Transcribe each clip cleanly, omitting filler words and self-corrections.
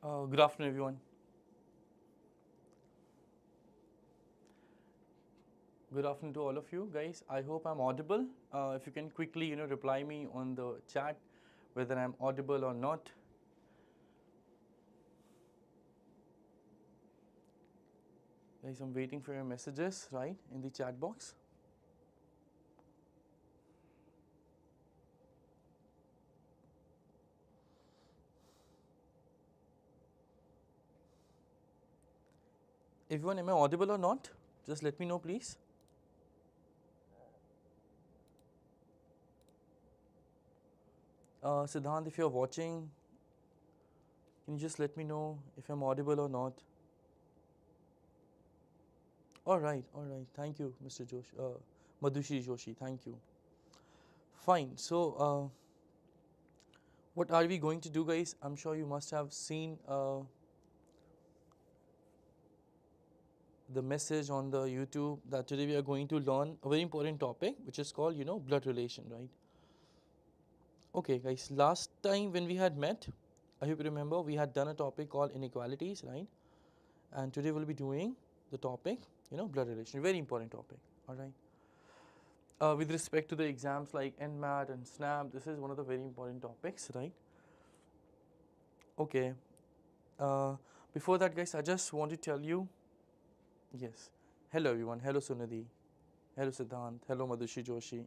Good afternoon, everyone. Good afternoon to all of you guys. I hope I'm audible. If you can quickly, reply me on the chat whether I'm audible or not. Guys, I'm waiting for your messages, right, in the chat box. Everyone, am I audible or not? Just let me know, please. Siddhant, if you're watching, can you just let me know if I'm audible or not? All right. Thank you, Mr. Joshi, Madhushi Joshi. Thank you. Fine. So, what are we going to do, guys? I'm sure you must have seen the message on the YouTube that today we are going to learn a very important topic, which is called, blood relation, right? Okay, guys, last time when we had met, I hope you remember, we had done a topic called inequalities, right? And today we'll be doing the topic, blood relation, very important topic, all right? With respect to the exams like NMAT and SNAP, this is one of the very important topics, right? Okay. Uh, Before that, guys, I just want to tell you, yes. Hello, everyone. Hello, Sunidhi. Hello, Siddhant. Hello, Madhushi Joshi.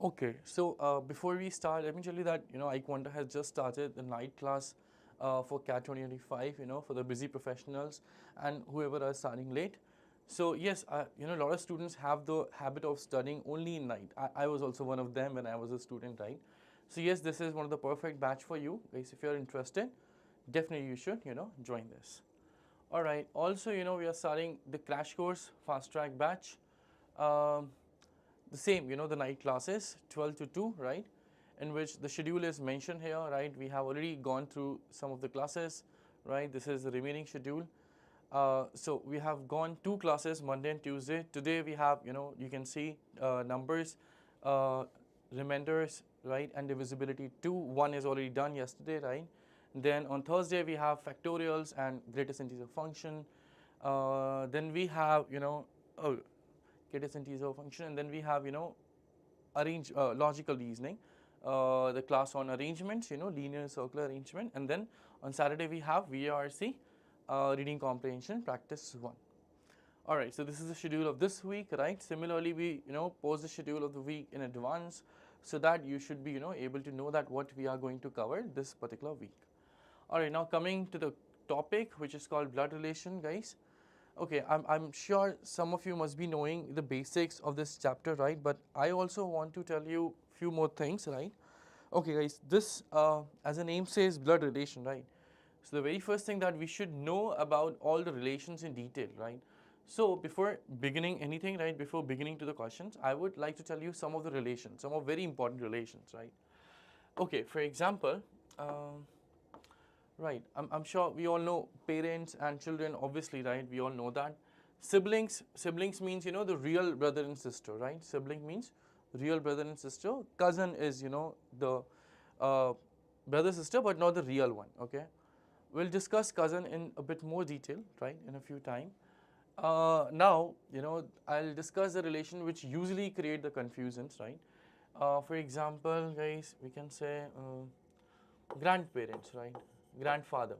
Okay, so before we start, let me tell you that iQuanta has just started the night class for CAT 2025. For the busy professionals and whoever are starting late. So yes, a lot of students have the habit of studying only in night. I was also one of them when I was a student, right? So yes, this is one of the perfect batch for you guys. If you're interested, definitely you should join this. All right. Also, we are starting the crash course fast track batch. Um, the same, the night classes, 12 to 2, right? In which the schedule is mentioned here, right? We have already gone through some of the classes, right? This is the remaining schedule. So we have gone 2 classes, Monday and Tuesday. Today we have, you can see numbers, uh, remainders, right? And divisibility 2. 1 is already done yesterday, right? Then on Thursday we have factorials and greatest integer function. Then we have, oh, greatest integer function, and then we have logical reasoning, the class on arrangements, linear circular arrangement, and then on Saturday we have VRC, reading comprehension practice 1. All right, so this is the schedule of this week, right? Similarly, we post the schedule of the week in advance so that you should be able to know that what we are going to cover this particular week. All right, now coming to the topic, which is called blood relation, guys. Okay, I'm sure some of you must be knowing the basics of this chapter, right? But I also want to tell you a few more things, right? Okay, guys, this, as the name says, blood relation, right? So the very first thing that we should know about all the relations in detail, right? So before beginning anything, right, before beginning to the questions, I would like to tell you some of the relations, some of very important relations, right? Okay, for example, right, I'm sure we all know parents and children, obviously, right? We all know that. Siblings means, the real brother and sister, right? Sibling means real brother and sister. Cousin is, the brother sister, but not the real one, okay? We'll discuss cousin in a bit more detail, right, in a few time. Now, I'll discuss the relation which usually create the confusions, right? For example, guys, we can say grandparents, right? Grandfather.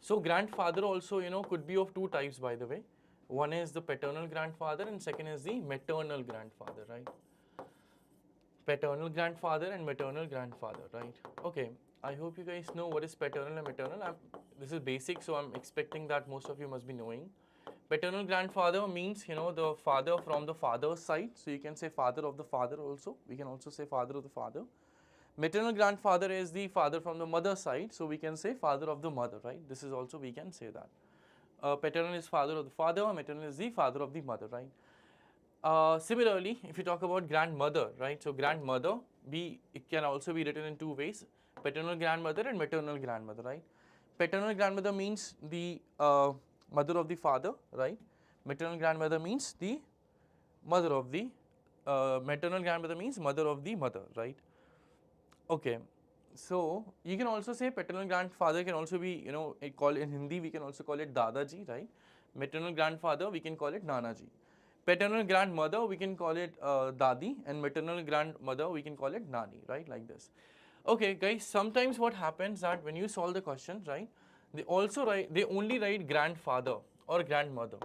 So grandfather also, could be of 2 types, by the way. One is the paternal grandfather and second is the maternal grandfather, right? Paternal grandfather and maternal grandfather, right? Okay, I hope you guys know what is paternal and maternal. This is basic, so I'm expecting that most of you must be knowing. Paternal grandfather means, the father from the father's side. So you can say father of the father also. We can also say father of the father. Maternal grandfather is the father from the mother side, so we can say father of the mother, right? This is also, we can say that. Paternal is father of the father, maternal is the father of the mother, right? Similarly, if you talk about grandmother, right? So grandmother, it can also be written in 2 ways, paternal grandmother and maternal grandmother, right? Paternal grandmother means the mother of the father, right? Maternal grandmother means the mother of the, maternal grandmother means mother of the mother, right? Okay, So you can also say paternal grandfather can also be, called in Hindi, we can also call it Dadaji, right? Maternal grandfather, we can call it Nanaji. Paternal grandmother, we can call it Dadi, and maternal grandmother, we can call it Nani, right? Like this. Okay, guys, sometimes what happens that when you solve the question, right, they only write grandfather or grandmother.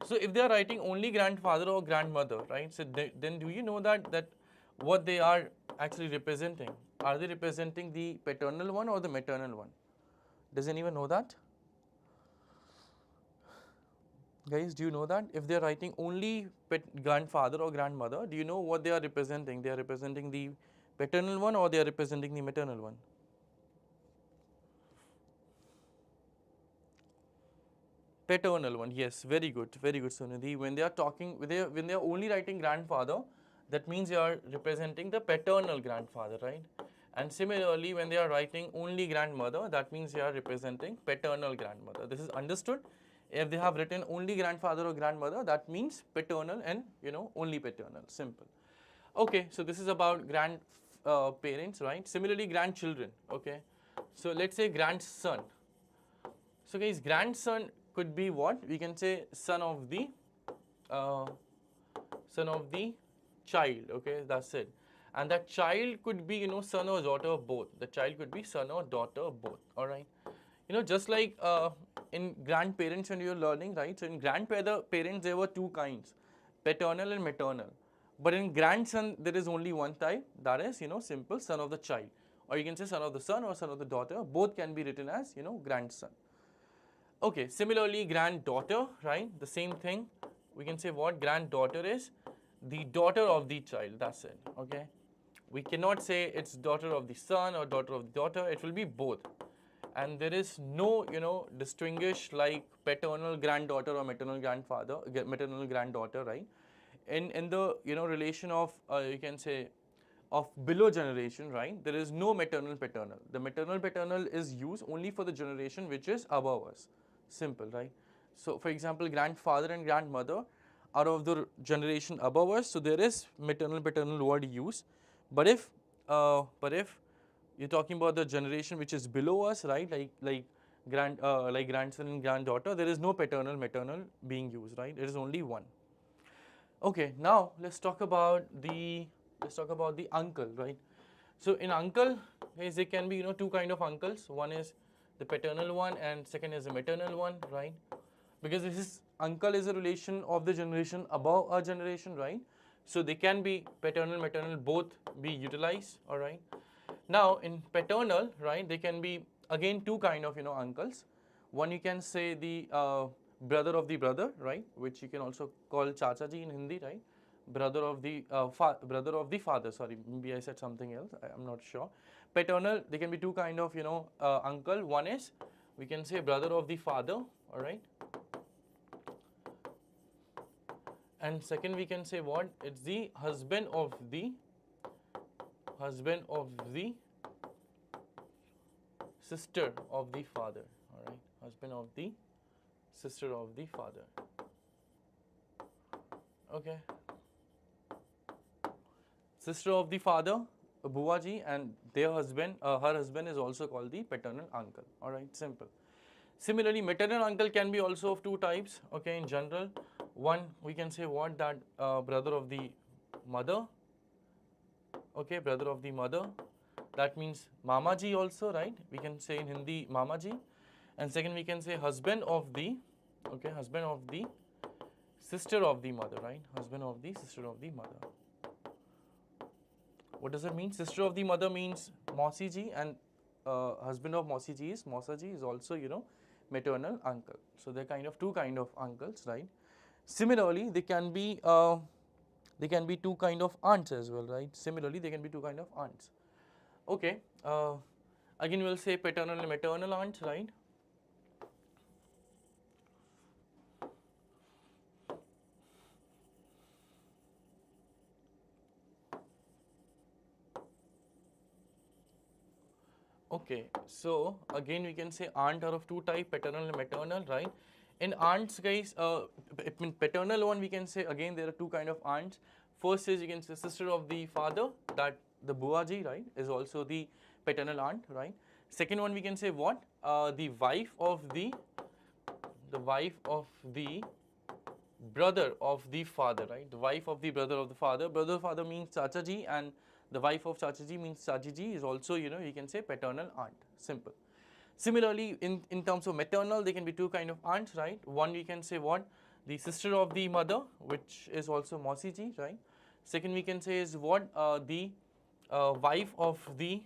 So if they are writing only grandfather or grandmother, right, so then do you know that what they are actually representing? Are they representing the paternal one or the maternal one? Does anyone know that? Guys, do you know that? If they are writing only grandfather or grandmother, do you know what they are representing? They are representing the paternal one or they are representing the maternal one? Paternal one, yes, very good, Sunidhi. When they are talking, when they are only writing grandfather, that means they are representing the paternal grandfather, right? And similarly, when they are writing only grandmother, that means they are representing paternal grandmother. This is understood. If they have written only grandfather or grandmother, that means paternal and only paternal. Simple. Okay, so this is about grand parents, right? Similarly, grandchildren. Okay, so let's say grandson. So guys, grandson could be what? We can say uh, son of the child. Okay, that's it. And that child could be son or daughter both. The child could be son or daughter both. All right. Just like in grandparents when you're learning, right? So in grandparents there were two kinds, paternal and maternal. But in grandson there is only one type. That is simple son of the child. Or you can say son of the son or son of the daughter. Both can be written as grandson. Okay, similarly, granddaughter, right? The same thing. We can say what granddaughter is the daughter of the child. That's it. Okay. We cannot say it's daughter of the son or daughter of the daughter. It will be both. And there is no, distinguish like paternal granddaughter or maternal grandfather, maternal granddaughter, right? In the relation of you can say of below generation, right? There is no maternal paternal. The maternal paternal is used only for the generation which is above us. Simple, right? So, for example, grandfather and grandmother are of the generation above us, so there is maternal paternal word used. But if you're talking about the generation which is below us, right? Like grandson and granddaughter, there is no paternal maternal being used, right? It is only one. Okay, now let's talk about the uncle, right? So in uncle, guys, there can be two kind of uncles. One is the paternal one, and second is the maternal one, right? Because this is uncle is a relation of the generation above our generation, right? So they can be paternal, maternal, both be utilized, all right? Now in paternal, right, they can be again two kind of uncles. One you can say the brother of the brother, right, which you can also call chacha ji in Hindi, right? Brother of the father. Sorry, maybe I said something else. I'm not sure. Paternal, they can be two kind of uncle. One is we can say brother of the father, all right. And second we can say what? It's the husband of the sister of the father, all right. Husband of the sister of the father. Okay. Sister of the father, Buaji, and their husband, her husband is also called the paternal uncle. All right, simple. Similarly, maternal uncle can be also of two types. Okay, in general, one we can say what that brother of the mother. Okay, brother of the mother. That means Mamaji also, right? We can say in Hindi Mamaji. And second, we can say husband of the sister of the mother, right? Husband of the sister of the mother. What does it mean? Sister of the mother means Mausi ji, and husband of Mausi ji is Mausa ji is also maternal uncle. So they're kind of two kind of uncles, right? Similarly, they can be two kind of aunts as well, right? Similarly, they can be two kind of aunts. Okay. Again, we'll say paternal and maternal aunt, right? Okay, so again we can say aunt are of two type, paternal and maternal, right? In aunts, guys, in paternal one we can say again there are two kind of aunts. First is you can say sister of the father, the buaji, right, is also the paternal aunt, right. Second one we can say what? The wife of the brother of the father, right? The wife of the brother of the father. Brother of father means chachaji, and the wife of chachaji means chachiji is also, you know, you can say paternal aunt. Simple. Similarly, in terms of maternal, there can be two kind of aunts, right? One we can say what? The sister of the mother, which is also Mausiji, right? Second we can say is what? The wife of the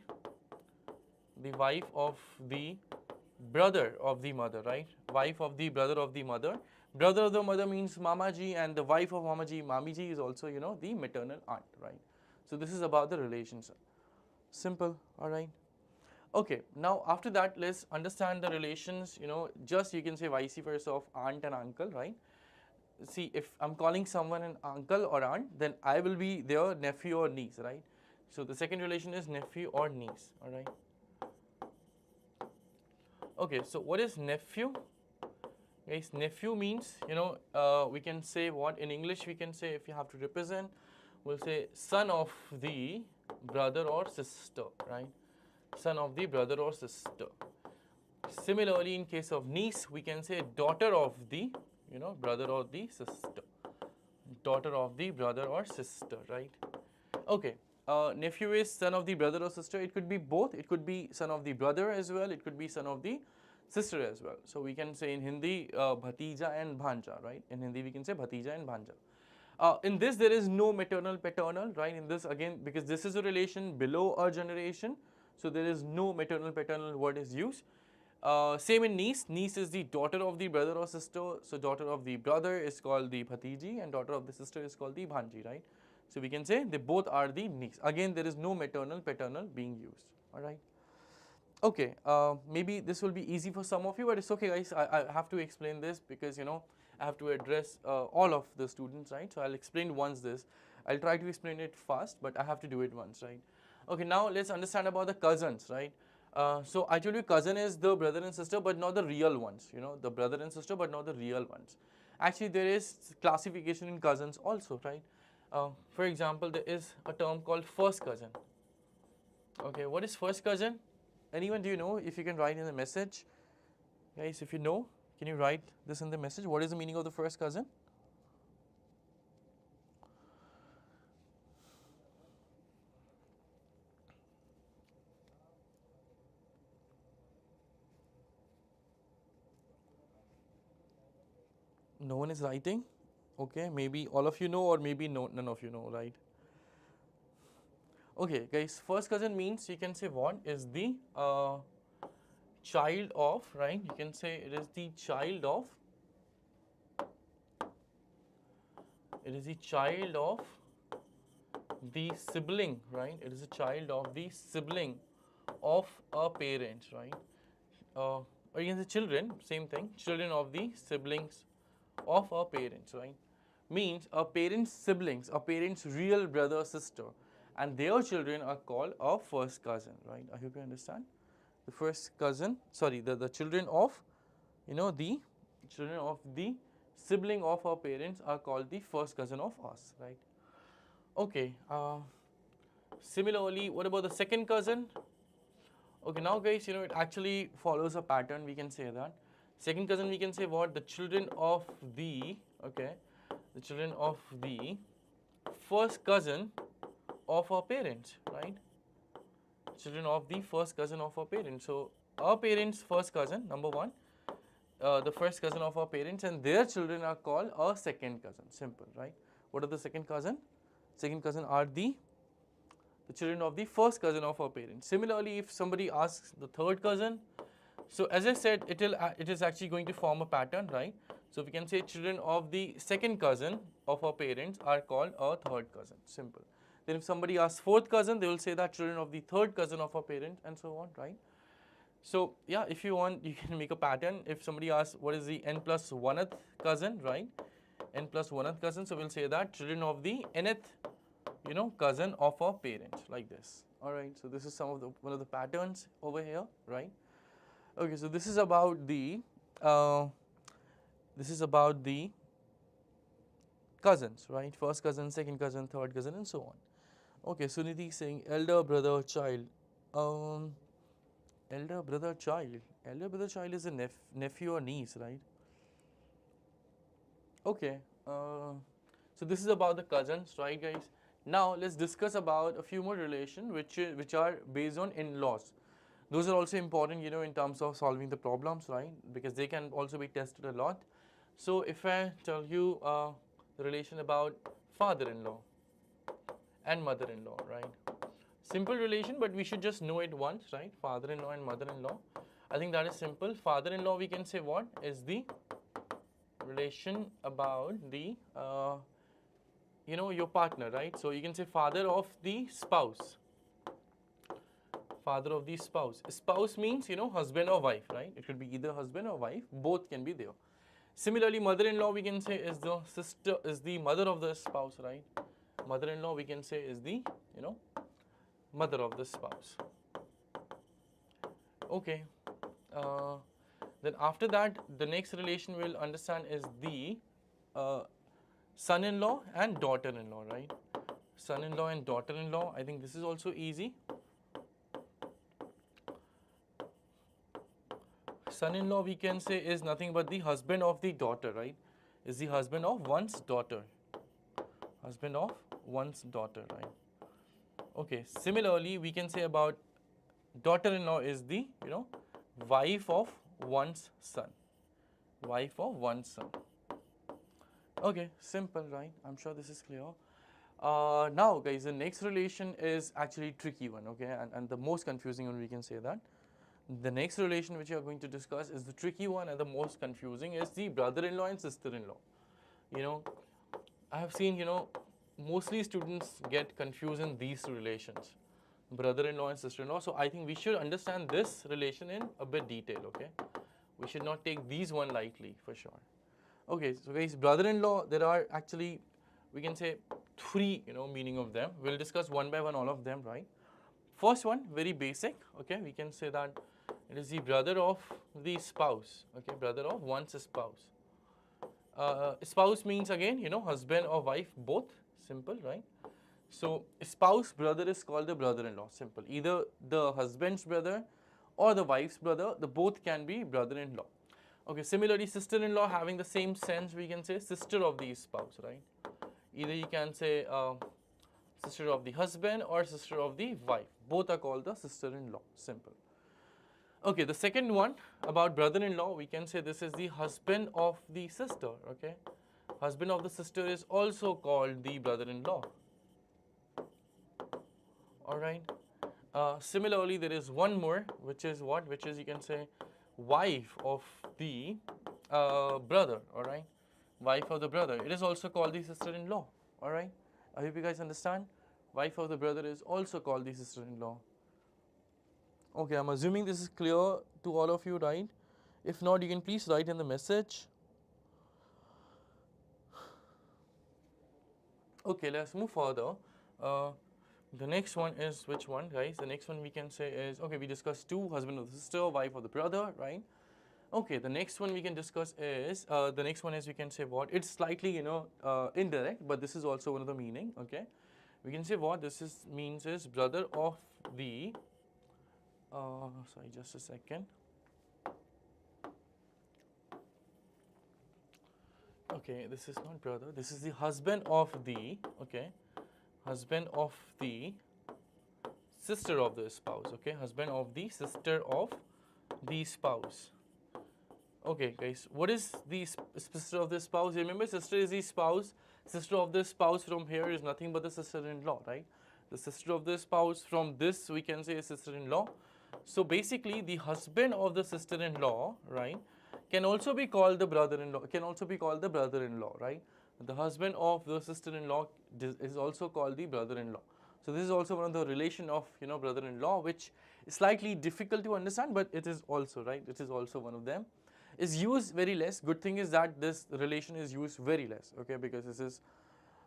brother of the mother, right? Wife of the brother of the mother. Brother of the mother means Mamaji, and the wife of Mamaji, Mamiji, is also, you know, the maternal aunt, right? So this is about the relations. Simple, all right. Okay, now after that, let's understand the relations, you know, just you can say vice versa of aunt and uncle, right? See, if I'm calling someone an uncle or aunt, then I will be their nephew or niece, right? So the second relation is nephew or niece, all right? Okay, so what is nephew? Guys, nephew means, you know, we can say what in English we can say, if you have to represent, we'll say son of the brother or sister, right? Son of the brother or sister. Similarly, in case of niece, we can say daughter of the, you know, brother or the sister. Daughter of the brother or sister, right? Okay. Nephew is son of the brother or sister. It could be both. It could be son of the brother as well. It could be son of the sister as well. So we can say in Hindi, bhatija and bhanja, right? In Hindi, we can say bhatija and bhanja. In this, there is no maternal paternal, right? In this, again, because this is a relation below a generation, so there is no maternal paternal word is used. Same in niece. Niece is the daughter of the brother or sister. So daughter of the brother is called the bhatiji, and daughter of the sister is called the bhanji, right? So we can say they both are the niece. Again, there is no maternal paternal being used. All right. Okay. Maybe this will be easy for some of you, but it's okay, guys. I have to explain this because, you know, I have to address all of the students, right? So I'll explain once this. I'll try to explain it fast, but I have to do it once, right? Okay. Now let's understand about the cousins, right? So I told you cousin is the brother and sister, but not the real ones. You know, the brother and sister, but not the real ones. Actually, there is classification in cousins also, right? For example, there is a term called first cousin. Okay, what is first cousin? Anyone, do you know? If you can write in the message, guys, if you know, can you write this in the message? What is the meaning of the first cousin? No one is writing. Okay, maybe all of you know, or maybe none of you know, right? Okay, guys, first cousin means you can say what is the child of, right? You can say it is the child of, the sibling, right? It is a child of the sibling of a parent, right? Or you can say children, same thing, children of the siblings of our parents, right? Means a parent's siblings, a parent's real brother or sister, and their children are called a first cousin, right? I hope you understand. The first cousin, sorry, the children of, you know, the children of the sibling of our parents are called the first cousin of us, right? Okay. Similarly, what about the second cousin? Okay, now guys, you know, it actually follows a pattern, we can say that. Second cousin, we can say what? The children of the, okay, the children of the first cousin of our parents, right? Children of the first cousin of our parents. So, our parents' first cousin, number one, the first cousin of our parents, and their children are called a second cousin. Simple, right? What are the second cousin? Second cousin are the children of the first cousin of our parents. Similarly, if somebody asks the third cousin, so as I said, it is actually going to form a pattern, right? So we can say children of the second cousin of our parents are called a third cousin. Simple. Then if somebody asks fourth cousin, they will say that children of the third cousin of our parents, and so on, right? So yeah, if you want, you can make a pattern. If somebody asks what is the n plus 1th cousin, right? N plus 1th cousin, so we'll say that children of the nth, you know, cousin of our parent, like this. All right, so this is one of the patterns over here, right? Okay, so this is about the cousins, right? First cousin, second cousin, third cousin, and so on. Okay, Sunidhi is saying elder brother child. Um, elder brother child. Elder brother child is a nephew or niece, right? Okay. So this is about the cousins, right, guys? Now let's discuss about a few more relations which are based on in-laws. Those are also important, you know, in terms of solving the problems, right? Because they can also be tested a lot. So if I tell you the relation about father-in-law and mother-in-law, right? Simple relation, but we should just know it once, right? Father-in-law and mother-in-law. I think that is simple. Father-in-law, we can say what is the relation about the you know, your partner, right? So you can say father of the spouse. Father of the spouse. Spouse means, you know, husband or wife, right? It could be either husband or wife. Both can be there. Similarly, mother-in-law we can say is the sister, is the mother of the spouse, right? Mother-in-law we can say is the, you know, mother of the spouse. Okay. Uh, then after that, the next relation we'll understand is the uh, son-in-law and daughter-in-law, right? Son-in-law and daughter-in-law. I think this is also easy. Son-in-law we can say is nothing but the husband of the daughter, right? Is the husband of one's daughter. Husband of one's daughter, right? Okay. Similarly, we can say about daughter-in-law is the, you know, wife of one's son. Wife of one's son. Okay, simple, right? I'm sure this is clear. Now, guys, the next relation is actually tricky one, okay, and the most confusing one, we can say that. The next relation which we are going to discuss is the tricky one and the most confusing is the brother-in-law and sister-in-law. You know, I have seen, you know, mostly students get confused in these relations, brother-in-law and sister-in-law. So I think we should understand this relation in a bit detail, okay? We should not take these one lightly for sure. Okay, so guys, brother-in-law, there are actually, we can say three, you know, meaning of them. We'll discuss one by one all of them, right? First one, very basic, okay, we can say that it is the brother of the spouse, okay, brother of one's spouse. Spouse means again, you know, husband or wife, both, simple, right? So, spouse brother is called the brother-in-law, simple. Either the husband's brother or the wife's brother, the both can be brother-in-law. Okay, similarly, sister-in-law having the same sense, we can say sister of the spouse, right? Either you can say sister of the husband or sister of the wife. Both are called the sister-in-law, simple. Okay, the second one about brother-in-law, we can say this is the husband of the sister, okay? Husband of the sister is also called the brother-in-law. Alright. Similarly, there is one more, which is what? Which is, you can say, wife of the brother, alright? Wife of the brother. It is also called the sister-in-law, alright? I hope you guys understand. Wife of the brother is also called the sister-in-law. Okay, I'm assuming this is clear to all of you, right? If not, you can please write in the message. Okay, let's move further. Uh, the next one is which one, guys? The next one we can say is, okay, we discussed two, husband of the sister, wife of the brother, right? Okay, the next one we can discuss is, the next one is we can say what? It's slightly, you know, indirect, but this is also one of the meaning, okay? We can say what this is means is brother of the, sorry, just a second. Okay, this is not brother, this is the husband of the, okay, husband of the sister of the spouse, okay, husband of the sister of the spouse. Okay, guys, what is the sister of the spouse? Remember, sister is the spouse. Sister of the spouse from here is nothing but the sister-in-law, right? The sister of the spouse from this we can say is sister-in-law. So basically, the husband of the sister-in-law, right, can also be called the brother-in-law. Can also be called the brother-in-law, right? The husband of the sister-in-law is also called the brother-in-law. So this is also one of the relation of, you know, brother-in-law, which is slightly difficult to understand, but it is also, right. It is also one of them. Is used very less. Good thing is that this relation is used very less, okay, because this is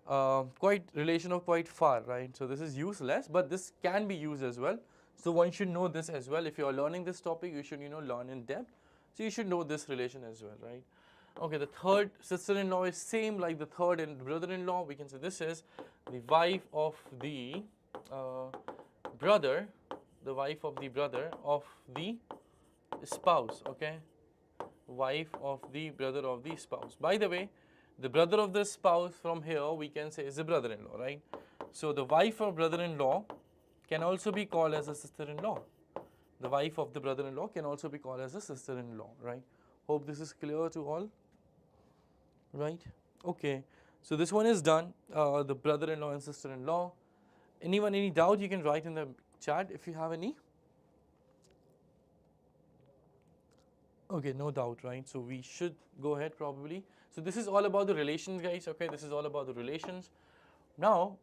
quite relation of quite far, right? So this is used less, but this can be used as well. So one should know this as well. If you are learning this topic, you should, you know, learn in depth. So you should know this relation as well, right? Okay, the third sister-in-law is same like the third and brother-in-law. We can say this is the wife of the brother, the wife of the brother of the spouse, okay? Wife of the brother of the spouse. By the way, the brother of the spouse from here we can say is a brother-in-law, right? So the wife of brother-in-law can also be called as a sister-in-law. The wife of the brother-in-law can also be called as a sister-in-law, right? Hope this is clear to all, right? Okay, so this one is done, the brother-in-law and sister-in-law. Anyone, any doubt, you can write in the chat if you have any. Okay, no doubt, right? So we should go ahead probably. So this is all about the relations, guys, okay? This is all about the relations. Now,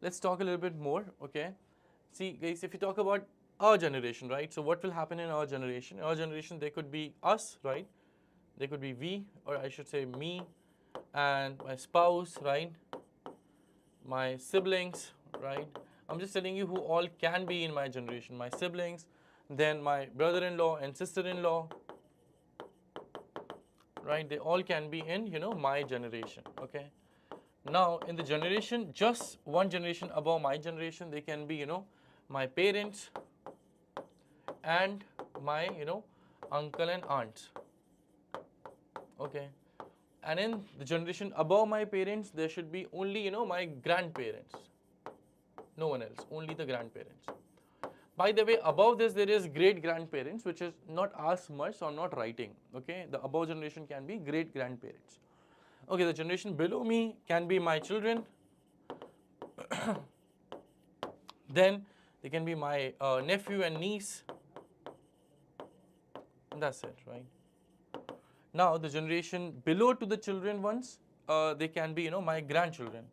let's talk a little bit more, okay? See, guys, if you talk about our generation, right? So what will happen in our generation? In our generation, there could be us, right? There could be we, or I should say me, and my spouse, right? My siblings, right? I'm just telling you who all can be in my generation. My siblings, then my brother-in-law and sister-in-law, right? They all can be in, my generation, okay? Now, in the generation, just one generation above my generation, they can be, my parents and my, uncle and aunts, okay? And in the generation above my parents, there should be only, my grandparents. No one else, only the grandparents. By the way, above this there is great grandparents, which is not as much, so I'm not writing, okay? The above generation can be great grandparents. Okay, the generation below me can be my children. Then they can be my nephew and niece. That's it, right? Now the generation below to the children ones, they can be, my grandchildren.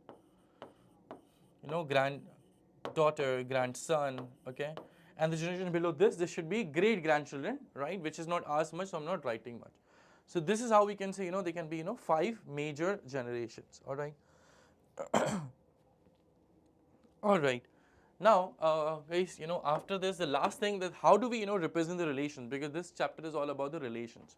Granddaughter, grandson, okay? And the generation below this should be great grandchildren, right? Which is not as much, so I'm not writing much. So this is how we can say, they can be, 5 major generations, all right? All right. Now, guys, after this, the last thing that how do we, represent the relations? Because this chapter is all about the relations.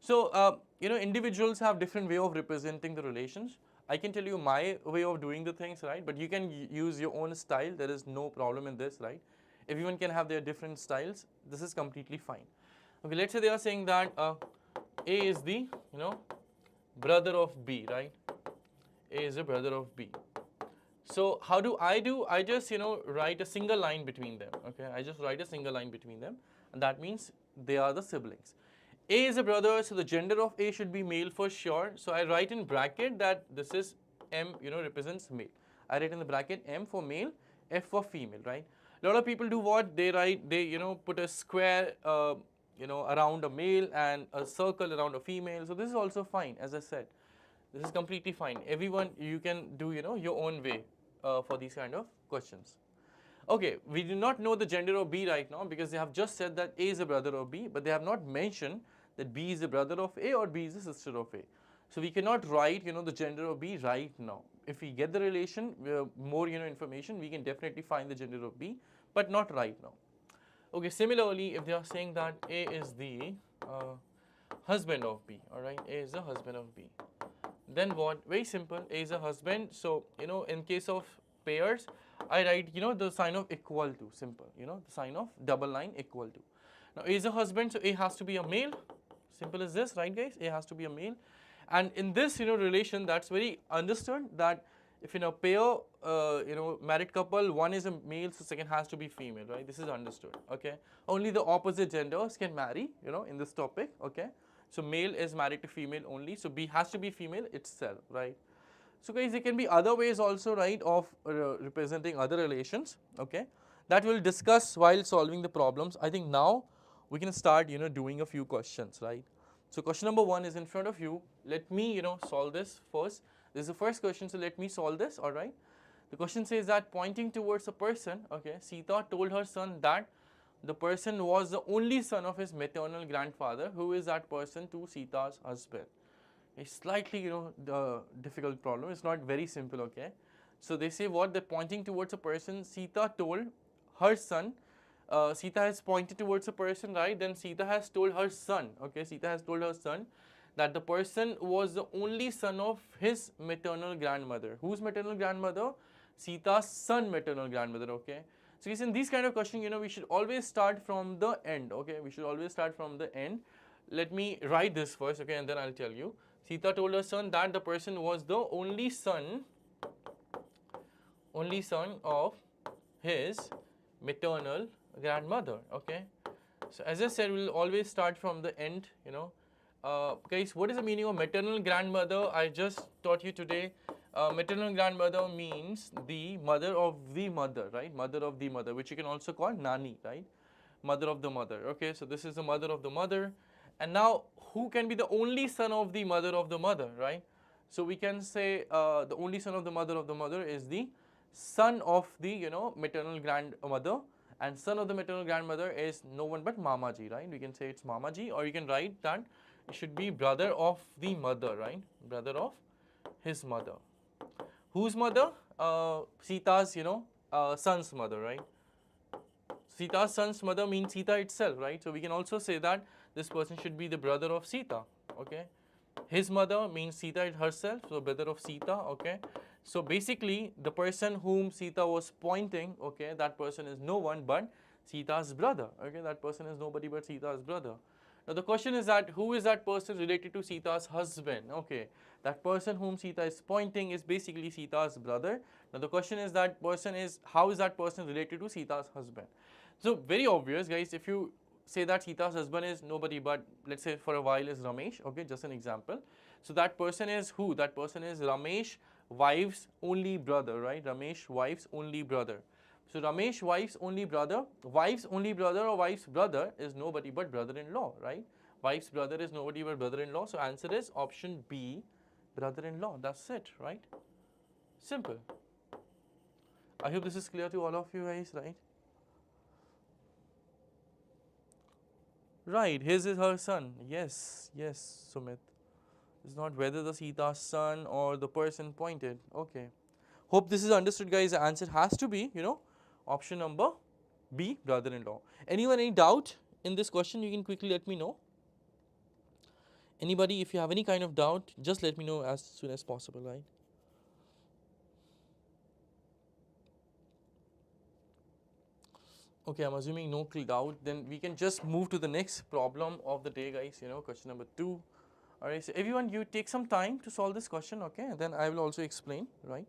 So, individuals have different way of representing the relations. I can tell you my way of doing the things, right? But you can use your own style. There is no problem in this, right? Everyone can have their different styles. This is completely fine. Okay, let's say they are saying that A is the, brother of B, right? A is the brother of B. So how do? I just, write a single line between them, okay? I just write a single line between them, and that means they are the siblings. A is a brother, so the gender of A should be male for sure. So I write in bracket that this is M, represents male. I write in the bracket M for male, F for female, right? A lot of people do what? They write, they, put a square, around a male and a circle around a female. So this is also fine, as I said. This is completely fine. Everyone, you can do, your own way for these kind of questions. Okay, we do not know the gender of B right now because they have just said that A is a brother of B, but they have not mentioned that B is a brother of A or B is a sister of A. So we cannot write, the gender of B right now. If we get the relation, more, information, we can definitely find the gender of B, but not right now. Okay, similarly, if they are saying that A is the husband of B, all right, A is the husband of B. Then what? Very simple. A is a husband. So, in case of pairs, I write, the sign of equal to. Simple. The sign of double line equal to. Now, A is a husband, so A has to be a male. Simple as this, right, guys? A has to be a male. And in this, relation, that's very understood that if in a pair, married couple, one is a male, so second has to be female, right? This is understood, okay? Only the opposite genders can marry, in this topic, okay? So male is married to female only, so B has to be female itself, right? So guys, there can be other ways also, right, of representing other relations, okay? That we'll discuss while solving the problems. I think now we can start, doing a few questions, right? So question number 1 is in front of you. Let me, solve this first. This is the first question, so let me solve this, all right? The question says that pointing towards a person, okay, Sita told her son that the person was the only son of his maternal grandfather. Who is that person to Sita's husband? It's slightly, the difficult problem. It's not very simple, okay? So they say what? They're pointing towards a person. Sita told her son. Sita has pointed towards a person, right? Then Sita has told her son, okay? Sita has told her son that the person was the only son of his maternal grandmother. Whose maternal grandmother? Sita's son maternal grandmother, okay. So guys, in these kind of question, we should always start from the end, okay. We should always start from the end. Let me write this first, okay, and then I'll tell you. Sita told her son that the person was the only son of his maternal grandmother, okay. So as I said, we'll always start from the end, guys, what is the meaning of maternal grandmother? I just taught you today. Maternal grandmother means the mother of the mother, right? Mother of the mother, which you can also call nani, right? Mother of the mother, okay. So this is the mother of the mother. And now who can be the only son of the mother, right? So we can say the only son of the mother is the son of the maternal grandmother, and son of the maternal grandmother is no one but Mamaji, right? We can say it's Mamaji, or you can write that it should be brother of the mother, right? Brother of his mother. Whose mother? Sita's son's mother, right? Sita's son's mother means Sita itself, right? So we can also say that this person should be the brother of Sita, okay? His mother means Sita herself, so brother of Sita, okay? So basically, the person whom Sita was pointing, okay, that person is no one but Sita's brother, okay? That person is nobody but Sita's brother. Now the question is that who is that person related to Sita's husband? Okay, that person whom Sita is pointing is basically Sita's brother. Now the question is that person is, how is that person related to Sita's husband? So very obvious, guys. If you say that Sita's husband is nobody but, let's say for a while, is Ramesh, okay, just an example. So that person is who? That person is Ramesh wife's only brother, right? Ramesh wife's only brother. So Ramesh wife's only brother or wife's brother is nobody but brother-in-law, right? Wife's brother is nobody but brother-in-law. So answer is option B, brother-in-law. That's it, right? Simple. I hope this is clear to all of you guys, right? Right, his is her son. Yes, yes, Sumit. It's not whether the Sita's son or the person pointed. Okay. Hope this is understood, guys. The answer has to be, option number B, brother-in-law. Anyone, any doubt in this question? You can quickly let me know. Anybody, if you have any kind of doubt, just let me know as soon as possible, right? Okay, I'm assuming no doubt. Then we can just move to the next problem of the day, guys. Question number 2. Alright, so everyone, you take some time to solve this question, okay? And then I will also explain, right?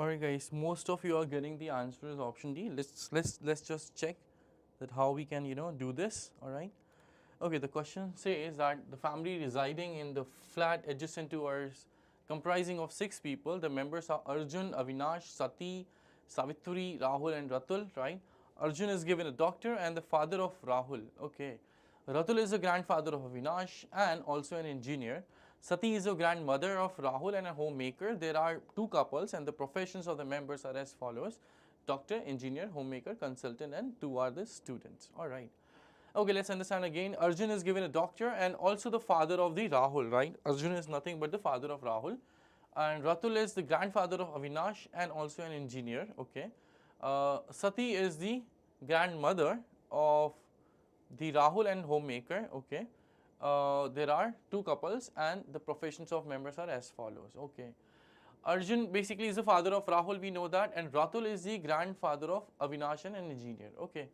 Alright guys, most of you are getting the answer is option D. Let's just check that how we can do this. Alright. Okay, the question says that the family residing in the flat adjacent to ours comprising of 6 people. The members are Arjun, Avinash, Sati, Savitri, Rahul and Ratul, right? Arjun is given a doctor and the father of Rahul. Okay. Ratul is the grandfather of Avinash and also an engineer. Sati is a grandmother of Rahul and a homemaker. There are 2 couples and the professions of the members are as follows: doctor, engineer, homemaker, consultant, and 2 are the students. Alright. Okay, let's understand again. Arjun is given a doctor and also the father of the Rahul, right? Arjun is nothing but the father of Rahul. And Ratul is the grandfather of Avinash and also an engineer, okay. Sati is the grandmother of the Rahul and homemaker, okay. There are 2 couples and the professions of members are as follows, okay. Arjun basically is the father of Rahul, we know that, and Ratul is the grandfather of Avinash and an engineer, okay.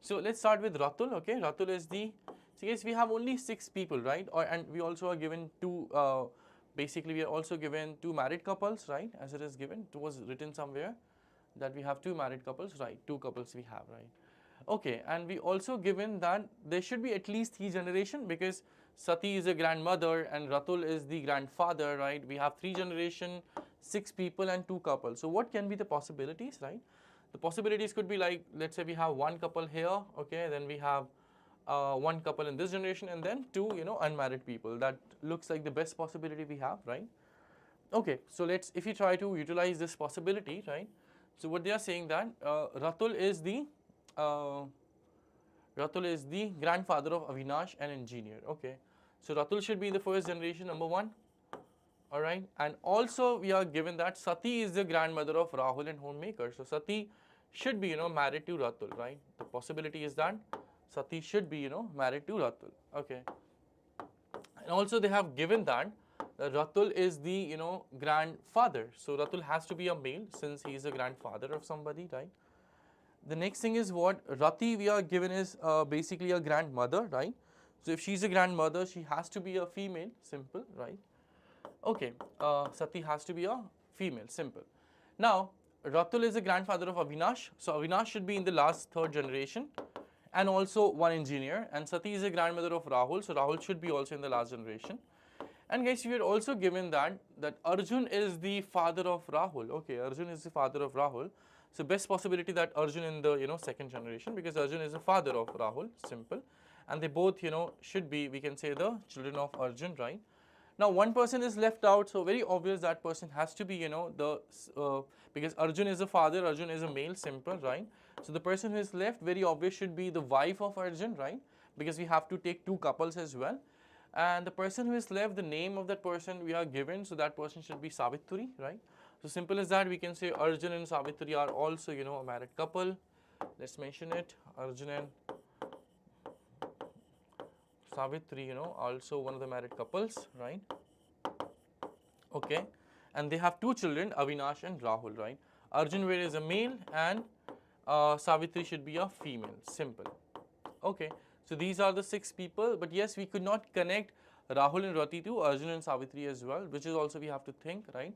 So let's start with Ratul, okay. Ratul is the, so yes, we have only 6 people, right? And we also are given 2, basically we are also given 2 married couples, right? As it is given, it was written somewhere that we have 2 married couples, right? 2 couples we have, right? Okay, and we also given that there should be at least 3 generations because Sati is a grandmother and Ratul is the grandfather, right? We have 3 generation, 6 people and 2 couples. So what can be the possibilities, right? The possibilities could be like, let's say we have 1 couple here, okay, then we have 1 couple in this generation and then 2, unmarried people. That looks like the best possibility we have, right? Okay, so if you try to utilize this possibility, right? So what they are saying that Ratul is the grandfather of Avinash, an engineer. Okay, so Ratul should be in the first generation, number 1. All right, and also we are given that Sati is the grandmother of Rahul and homemaker. So Sati should be married to Ratul, right? The possibility is that Sati should be married to Ratul. Okay, and also they have given that Ratul is the grandfather. So Ratul has to be a male since he is a grandfather of somebody, right? The next thing is what Rati we are given is basically a grandmother, right? So if she's a grandmother, she has to be a female, simple, right? Okay, Sati has to be a female, simple. Now, Ratul is the grandfather of Avinash, so Avinash should be in the last 3rd generation and also 1 engineer, and Sati is the grandmother of Rahul, so Rahul should be also in the last generation. And guys, we are also given that Arjun is the father of Rahul. Okay, Arjun is the father of Rahul. So best possibility that Arjun in the 2nd generation because Arjun is the father of Rahul, simple. And they both should be, we can say, the children of Arjun, right? Now 1 person is left out, so very obvious that person has to be because Arjun is a father, Arjun is a male, simple, right? So the person who is left, very obvious, should be the wife of Arjun, right? Because we have to take 2 couples as well. And the person who is left, the name of that person we are given, so that person should be Savitri, right? So simple as that, we can say Arjun and Savitri are also a married couple. Let's mention it, Arjun and Savitri, also one of the married couples, right? Okay, and they have 2 children, Avinash and Rahul, right? Arjun is a male and Savitri should be a female, simple. Okay, so these are the 6 people, but yes, we could not connect Rahul and Rati to Arjun and Savitri as well, which is also we have to think, right?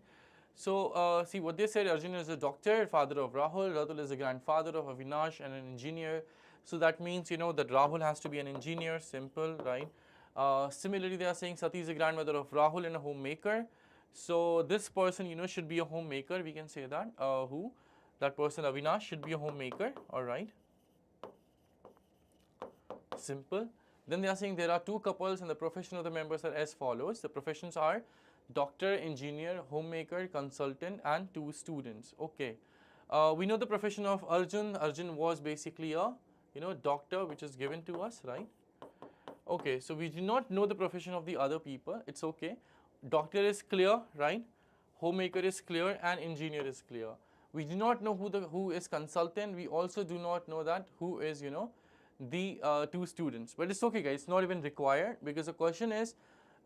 So see what they said, Arjun is a doctor, father of Rahul, Ratul is the grandfather of Avinash and an engineer. So that means, that Rahul has to be an engineer, simple, right? Similarly, they are saying Sati is the grandmother of Rahul and a homemaker. So this person, should be a homemaker, we can say that. That person, Avinash, should be a homemaker, all right? Simple. Then they are saying there are 2 couples and the profession of the members are as follows. The professions are doctor, engineer, homemaker, consultant and 2 students. Okay. We know the profession of Arjun. Arjun was basically a doctor, which is given to us, right? Okay, so we do not know the profession of the other people. It's okay. Doctor is clear, right? Homemaker is clear and engineer is clear. We do not know who is consultant. We also do not know that who is the 2 students. But it's okay, guys. It's not even required because the question is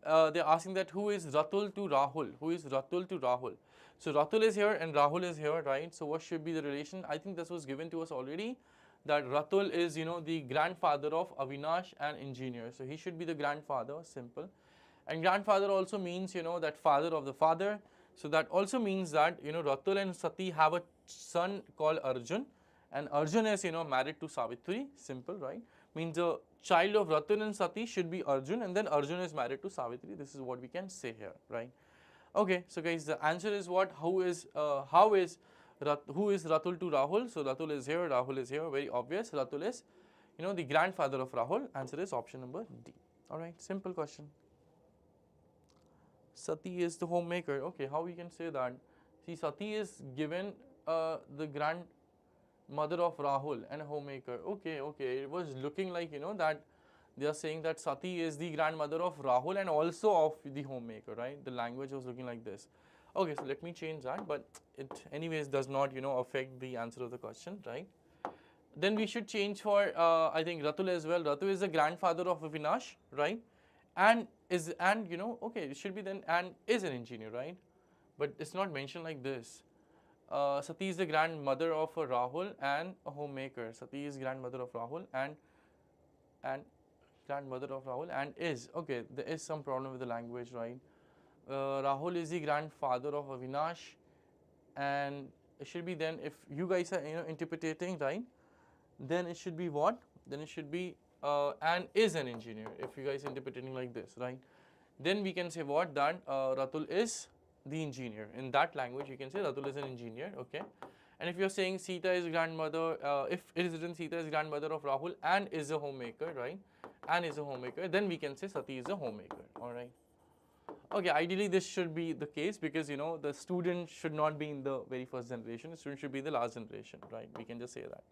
they're asking that who is Ratul to Rahul? Who is Ratul to Rahul? So Ratul is here and Rahul is here, right? So what should be the relation? I think this was given to us already, that Ratul is the grandfather of Avinash and engineer. So he should be the grandfather, simple. And grandfather also means that father of the father. So that also means that, you know, Ratul and Sati have a son called Arjun, and Arjun is, you know, married to Savitri. Simple, right? Means the child of Ratul and Sati should be Arjun, and then Arjun is married to Savitri. This is what we can say here, right? Okay, so guys, the answer is what? Who is Ratul to Rahul? So Ratul is here, Rahul is here. Very obvious. Ratul is, you know, the grandfather of Rahul. Answer is option number D. All right, simple question. Sati is the homemaker. Okay, how we can say that? See, Sati is given the grandmother of Rahul and a homemaker. Okay, okay. It was looking like, you know, that they are saying that Sati is the grandmother of Rahul and also of the homemaker, right? The language was looking like this. Okay, so let me change that, but it anyways does not, you know, affect the answer of the question, right? Then we should change for I think Ratul as well. Ratul is the grandfather of Avinash, right? And you know, okay, it should be then and is an engineer, right? But it's not mentioned like this. Sati is the grandmother of Rahul and a homemaker. Sati is grandmother of Rahul and grandmother of Rahul and is okay. There is some problem with the language, right? Rahul is the grandfather of Avinash, and it should be then if you guys are, you know, interpreting, right? Then it should be what? Then it should be and is an engineer. If you guys interpreting like this, right? Then we can say what? That Ratul is the engineer. In that language, you can say Ratul is an engineer. Okay. And if you're saying Sita is grandmother, if it is written Sita is grandmother of Rahul and is a homemaker, right? And is a homemaker, then we can say Sati is a homemaker. All right. Okay, ideally this should be the case because, you know, the student should not be in the very first generation. The student should be the last generation, right? We can just say that.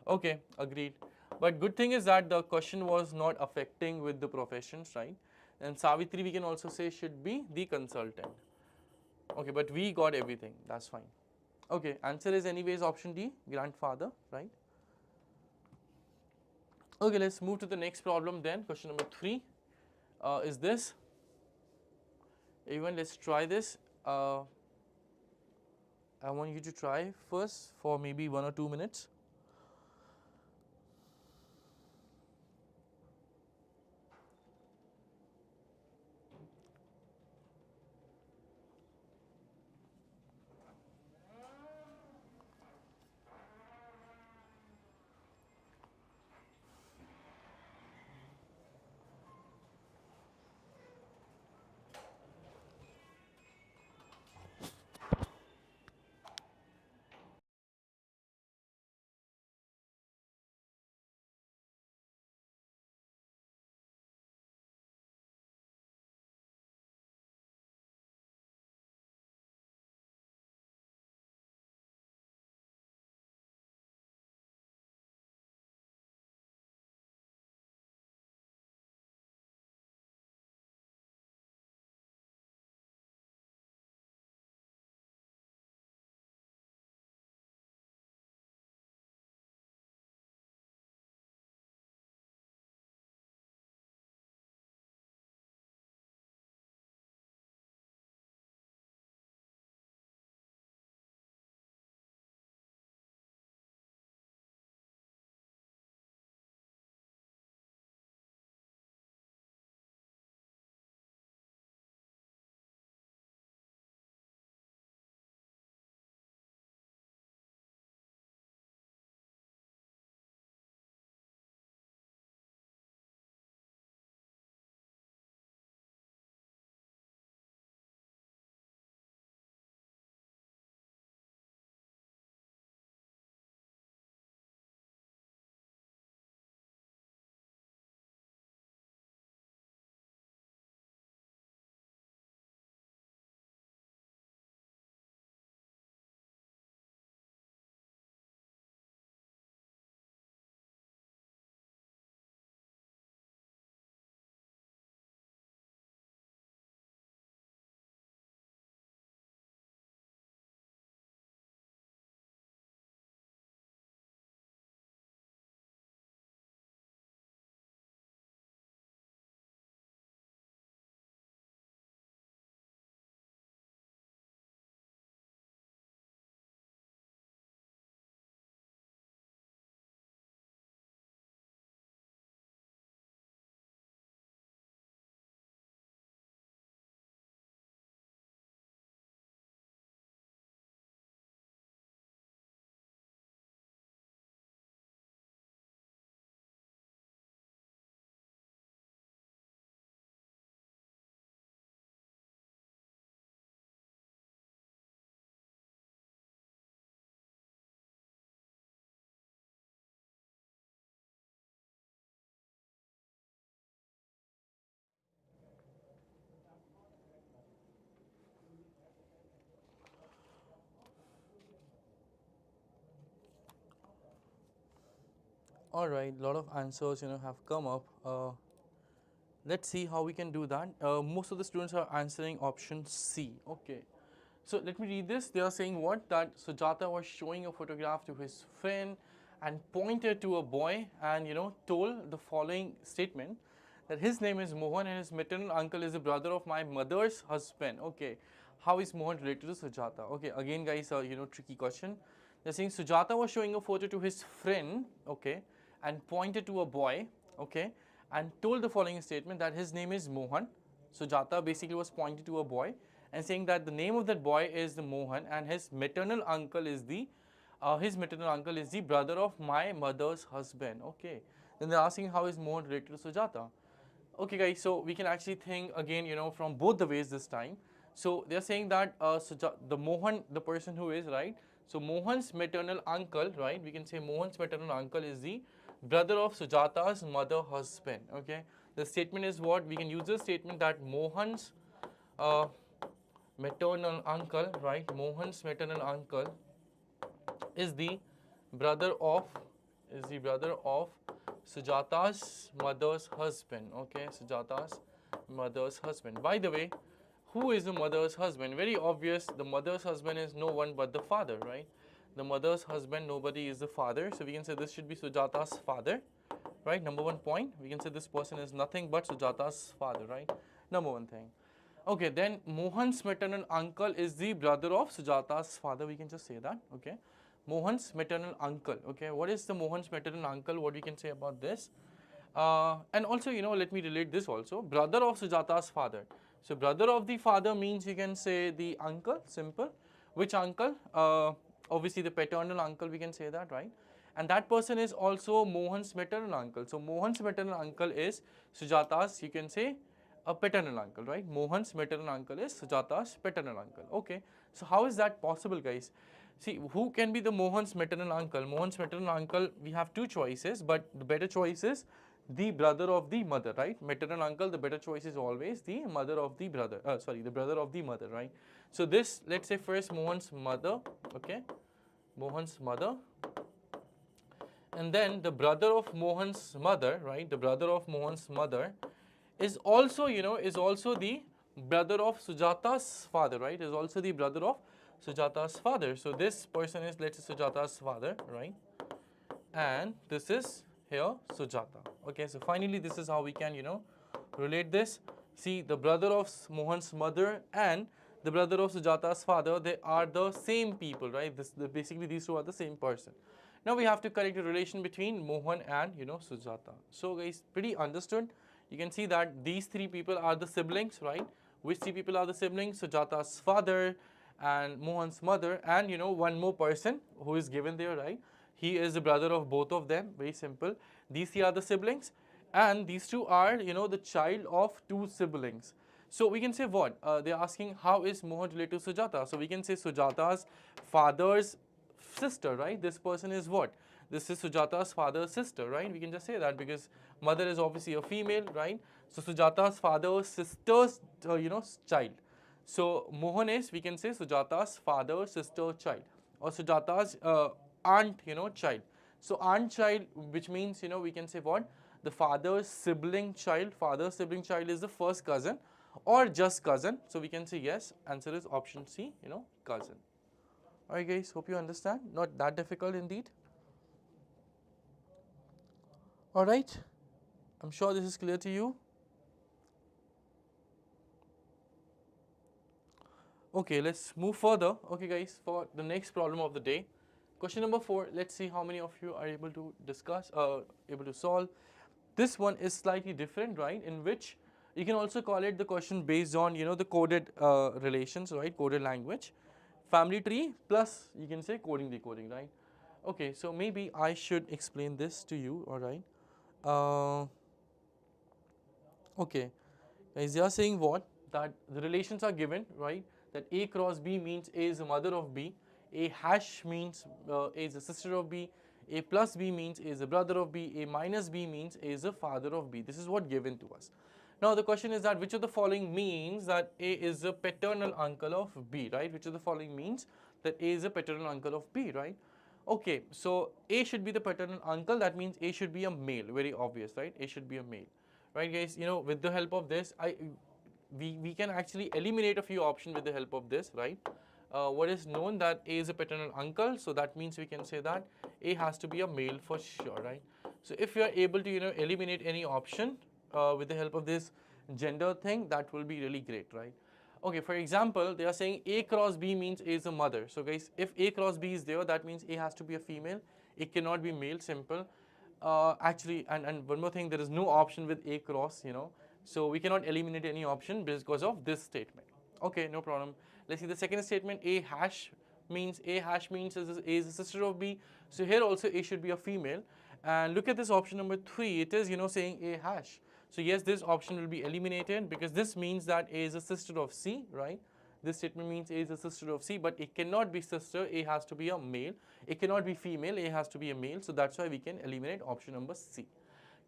Okay, agreed. But good thing is that the question was not affecting with the professions, right? And Savitri we can also say should be the consultant. Okay, but we got everything. That's fine. Okay, answer is anyways option D, grandfather, right? Okay, let's move to the next problem then. Question number 3 is this. Everyone, let's try this. I want you to try first for maybe 1 or 2 minutes. All right, a lot of answers have come up. Let's see how we can do that. Most of the students are answering option C. Okay. So let me read this. They are saying what? That Sujata was showing a photograph to his friend and pointed to a boy and told the following statement that his name is Mohan and his maternal uncle is the brother of my mother's husband. Okay. How is Mohan related to Sujata? Okay. Again, guys, tricky question. They're saying Sujata was showing a photo to his friend. Okay. And pointed to a boy. Okay. And told the following statement that his name is Mohan. Sujata basically was pointing to a boy and saying that the name of that boy is the Mohan and his maternal uncle is the brother of my mother's husband. Okay. Then they're asking how is Mohan related to Sujata. Okay, guys. So we can actually think again, from both the ways this time. So they're saying that the Mohan, the person who is right. So Mohan's maternal uncle, right? We can say Mohan's maternal uncle is the brother of Sujata's mother husband. Okay. The statement is what? We can use the statement that Mohan's uh, maternal uncle, right? Mohan's maternal uncle is the brother of Sujata's mother's husband. Okay, Sujata's mother's husband. By the way, who is the mother's husband? Very obvious. The mother's husband is no one but the father, right? The mother's husband, nobody is the father. So we can say this should be Sujata's father, right? Number one point. We can say this person is nothing but Sujata's father, right? Number one thing. Okay, then Mohan's maternal uncle is the brother of Sujata's father. We can just say that. Okay, Mohan's maternal uncle. Okay, what is the Mohan's maternal uncle? What we can say about this? And also, let me relate this also. Brother of Sujata's father. So, brother of the father means you can say the uncle, simple. Which uncle? Obviously, the paternal uncle, we can say that, right? And that person is also Mohan's maternal uncle. So, Mohan's maternal uncle is Sujata's, you can say, a paternal uncle, right? Mohan's maternal uncle is Sujata's paternal uncle. Okay. So, how is that possible, guys? See, who can be the Mohan's maternal uncle? Mohan's maternal uncle, we have two choices, but the better choice is the brother of the mother, right? Maternal uncle, the better choice is always the mother of the brother, the brother of the mother, right? So this, let's say first Mohan's mother, okay? Mohan's mother. And then the brother of Mohan's mother, right? The brother of Mohan's mother is also, is also the brother of Sujata's father, right? Is also the brother of Sujata's father. So this person is, let's say, Sujata's father, right? And this is here Sujata. Okay, so finally this is how we can, relate this. See, the brother of Mohan's mother and the brother of Sujata's father, they are the same people, right? Basically these two are the same person. Now we have to correct the relation between Mohan and, Sujata. So guys, pretty understood. You can see that these three people are the siblings, right? Which three people are the siblings? Sujata's father and Mohan's mother and, one more person who is given there, right? He is the brother of both of them, very simple. These three are the siblings and these two are, the child of two siblings. So we can say what? They're asking how is Mohan related to Sujata? So we can say Sujata's father's sister, right? This person is what? This is Sujata's father's sister, right? We can just say that because mother is obviously a female, right? So Sujata's father's sister's, child. So Mohan is, we can say Sujata's father, sister, child, or Sujata's aunt, child. So aunt child, which means, we can say what? The father's sibling child. Father's sibling child is the first cousin or just cousin. So we can say yes. Answer is option C, cousin. Alright guys, hope you understand. Not that difficult indeed. Alright, I'm sure this is clear to you. Okay, let's move further. Okay guys, for the next problem of the day. Question number 4, let's see how many of you are able to discuss, able to solve. This one is slightly different, right? In which you can also call it the question based on, the coded relations, right? Coded language. Family tree plus, you can say coding decoding, right? Okay, so maybe I should explain this to you, alright? Okay, guys, they are saying what? That the relations are given, right? That A cross B means A is the mother of B, A hash means A is the sister of B, A plus B means A is the brother of B, A minus B means A is the father of B. This is what given to us. Now the question is that which of the following means that A is the paternal uncle of B, right? Which of the following means that A is the paternal uncle of B, right? Okay, so A should be the paternal uncle. That means A should be a male. Very obvious, right? A should be a male, right, guys? With the help of this, we can actually eliminate a few options with the help of this, right? What is known that A is a paternal uncle, so that means we can say that A has to be a male for sure, right? So if you are able to eliminate any option with the help of this gender thing, that will be really great, right? Okay, for example, they are saying A cross B means A is a mother. So guys, if A cross B is there, that means A has to be a female. It cannot be male, simple. Actually, and one more thing, there is no option with A cross, so we cannot eliminate any option because of this statement. Okay, no problem. Let's see the second statement. A hash means A is a sister of B. So here also A should be a female. And look at this option number 3. It is saying A hash. So yes, this option will be eliminated because this means that A is a sister of C, right? This statement means A is a sister of C, but it cannot be sister. A has to be a male. It cannot be female. A has to be a male. So that's why we can eliminate option number C.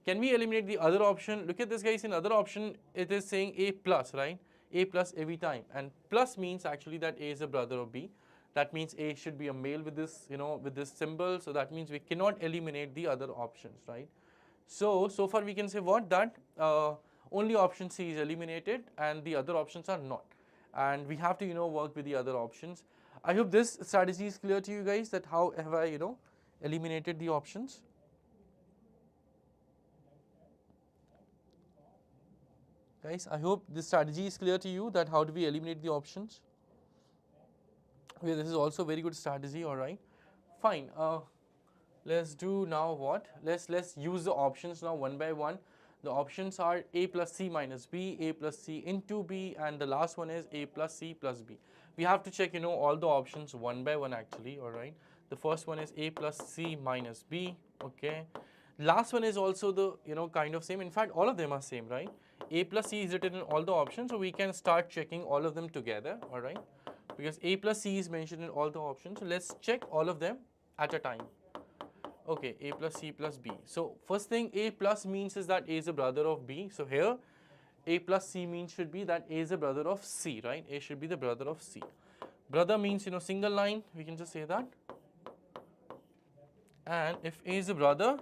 Can we eliminate the other option? Look at this, guys. In other option, it is saying A plus, right? A plus every time. And plus means actually that A is a brother of B. That means A should be a male with this, with this symbol. So that means we cannot eliminate the other options, right? So far we can say what? That only option C is eliminated and the other options are not. And we have to, work with the other options. I hope this strategy is clear to you guys, that how have I, eliminated the options. Guys, I hope this strategy is clear to you, that how do we eliminate the options. Okay, this is also a very good strategy, alright. Fine. Let's do now what? Let's use the options now one by one. The options are A plus C minus B, A plus C into B, and the last one is A plus C plus B. We have to check, all the options one by one actually, alright. The first one is A plus C minus B, okay. Last one is also the, kind of same. In fact, all of them are same, right? A plus C is written in all the options, so we can start checking all of them together, alright. Because A plus C is mentioned in all the options, so let's check all of them at a time. Okay, A plus C plus B. So first thing, A plus means is that A is a brother of B. So here, A plus C means should be that A is a brother of C, right? A should be the brother of C. Brother means, single line, we can just say that. And if A is a brother,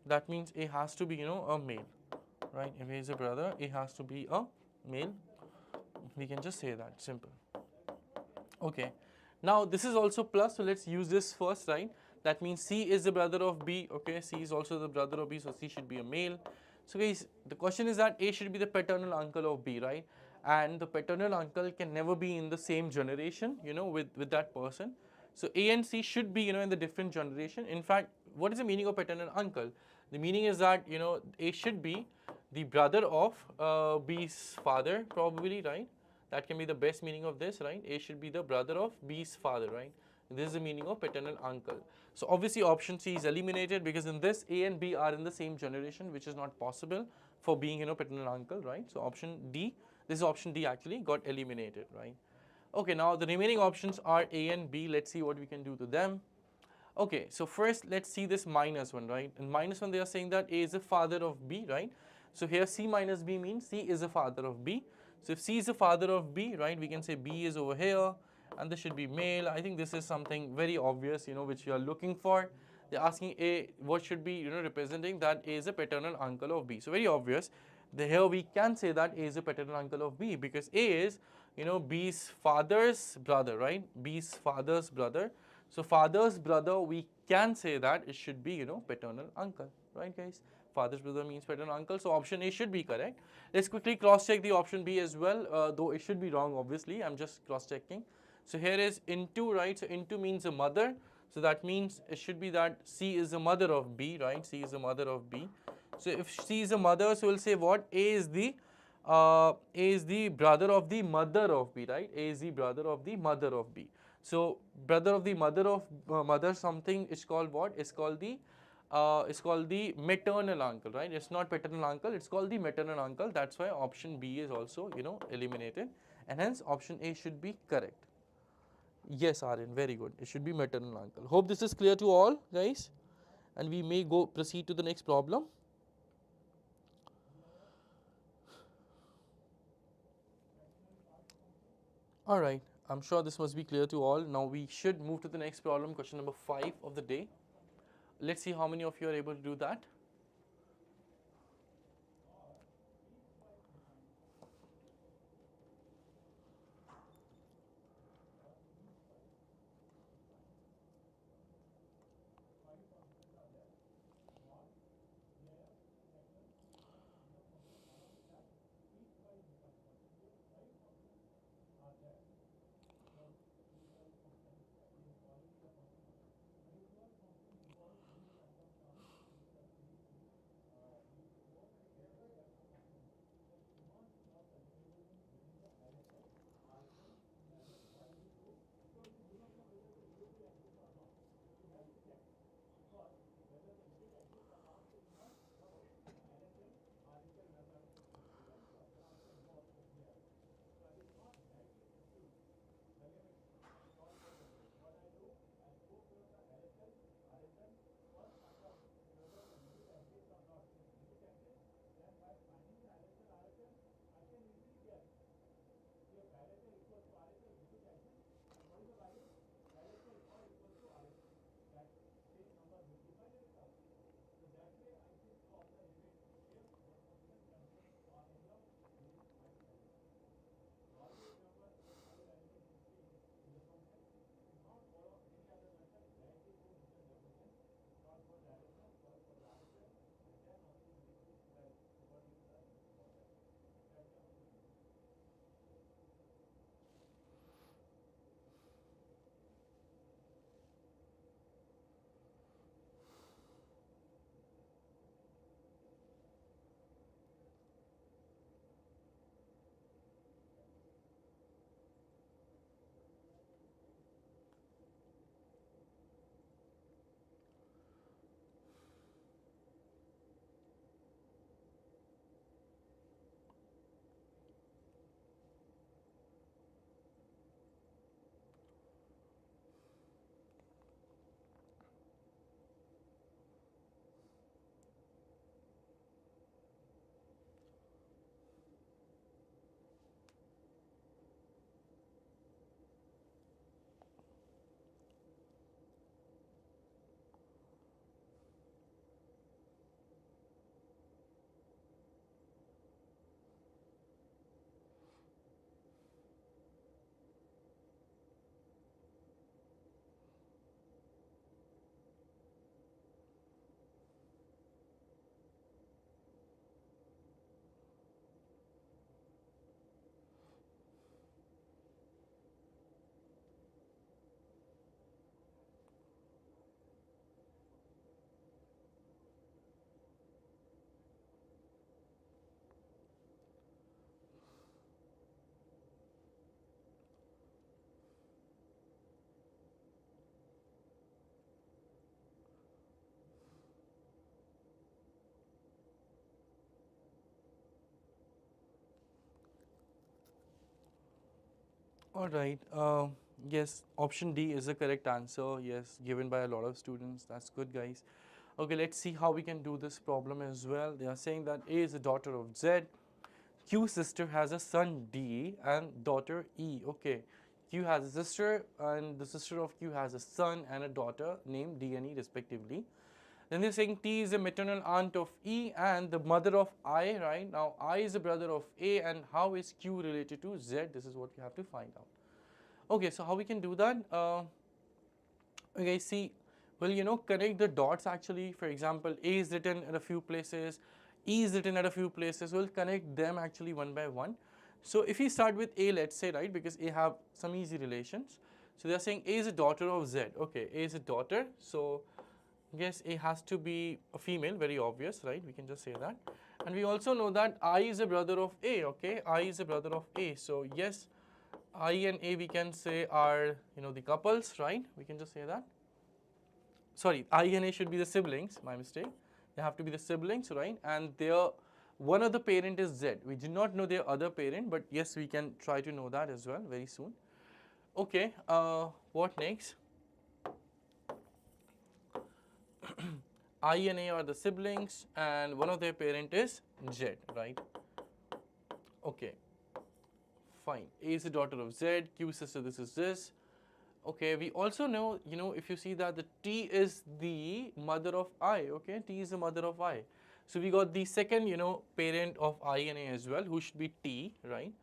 that means A has to be, a male, right? If A is a brother, A has to be a male. We can just say that, simple. Okay. Now this is also plus, so let's use this first, right? That means C is the brother of B, okay? C is also the brother of B, so C should be a male. So guys, the question is that A should be the paternal uncle of B, right? And the paternal uncle can never be in the same generation, with that person. So A and C should be, in the different generation. In fact, what is the meaning of paternal uncle? The meaning is that, A should be the brother of B's father, probably, right? That can be the best meaning of this, right? A should be the brother of B's father, right? This is the meaning of paternal uncle. So obviously option C is eliminated because in this A and B are in the same generation, which is not possible for being, paternal uncle, right? So option D, this is option D actually got eliminated, right? Okay, now the remaining options are A and B. Let's see what we can do to them. Okay, so first let's see this minus one, right? In minus one they are saying that A is the father of B, right? So here C minus B means C is the father of B. So if C is the father of B, right, we can say B is over here and this should be male. I think this is something very obvious, which you are looking for. They're asking A, what should be, representing that A is a paternal uncle of B. So very obvious. Here we can say that A is a paternal uncle of B because A is, B's father's brother, right? B's father's brother. So father's brother, we can say that it should be, paternal uncle, right guys? Father's brother means paternal uncle, so option A should be correct. Let's quickly cross check the option B as well, though it should be wrong obviously, I'm just cross checking. So here is into, right? So into means a mother, so that means it should be that C is the mother of B, right? C is the mother of B. So if C is a mother, so we'll say what? A is the brother of the mother of B, right? A is the brother of the mother of B. So brother of the mother of mother something is called what? It's called the maternal uncle, right? It's not paternal uncle, it's called the maternal uncle. That's why option B is also, eliminated, and hence option A should be correct. Yes, Aryan, very good. It should be maternal uncle. Hope this is clear to all, guys, and we may proceed to the next problem. All right. I'm sure this must be clear to all. Now we should move to the next problem, question number 5 of the day. Let's see how many of you are able to do that. All right. Yes, option D is the correct answer. Yes, given by a lot of students. That's good, guys. Okay, let's see how we can do this problem as well. They are saying that A is the daughter of Z. Q sister has a son D and daughter E. Okay, Q has a sister and the sister of Q has a son and a daughter named D and E respectively. Then they're saying T is the maternal aunt of E and the mother of I, right? Now I is the brother of A, and how is Q related to Z? This is what we have to find out. Okay, so how we can do that? Okay, see, well, connect the dots actually. For example, A is written at a few places, E is written at a few places. We'll connect them actually one by one. So if we start with A, let's say, right, because A have some easy relations. So they are saying A is a daughter of Z. Okay, A is a daughter. So yes, A has to be a female, very obvious, right? We can just say that. And we also know that I is a brother of A, okay? I is a brother of A. So yes, I and A we can say are, the couples, right? We can just say that. Sorry, I and A should be the siblings, my mistake. They have to be the siblings, right? And their one of the parent is Z. We do not know their other parent, but yes, we can try to know that as well very soon. Okay, what next? I and A are the siblings and one of their parent is Z, right? Okay, fine. A is the daughter of Z, Q sister, this is this. Okay, we also know, if you see that the T is the mother of I, okay, T is the mother of I. So we got the second, parent of I and A as well, who should be T, right?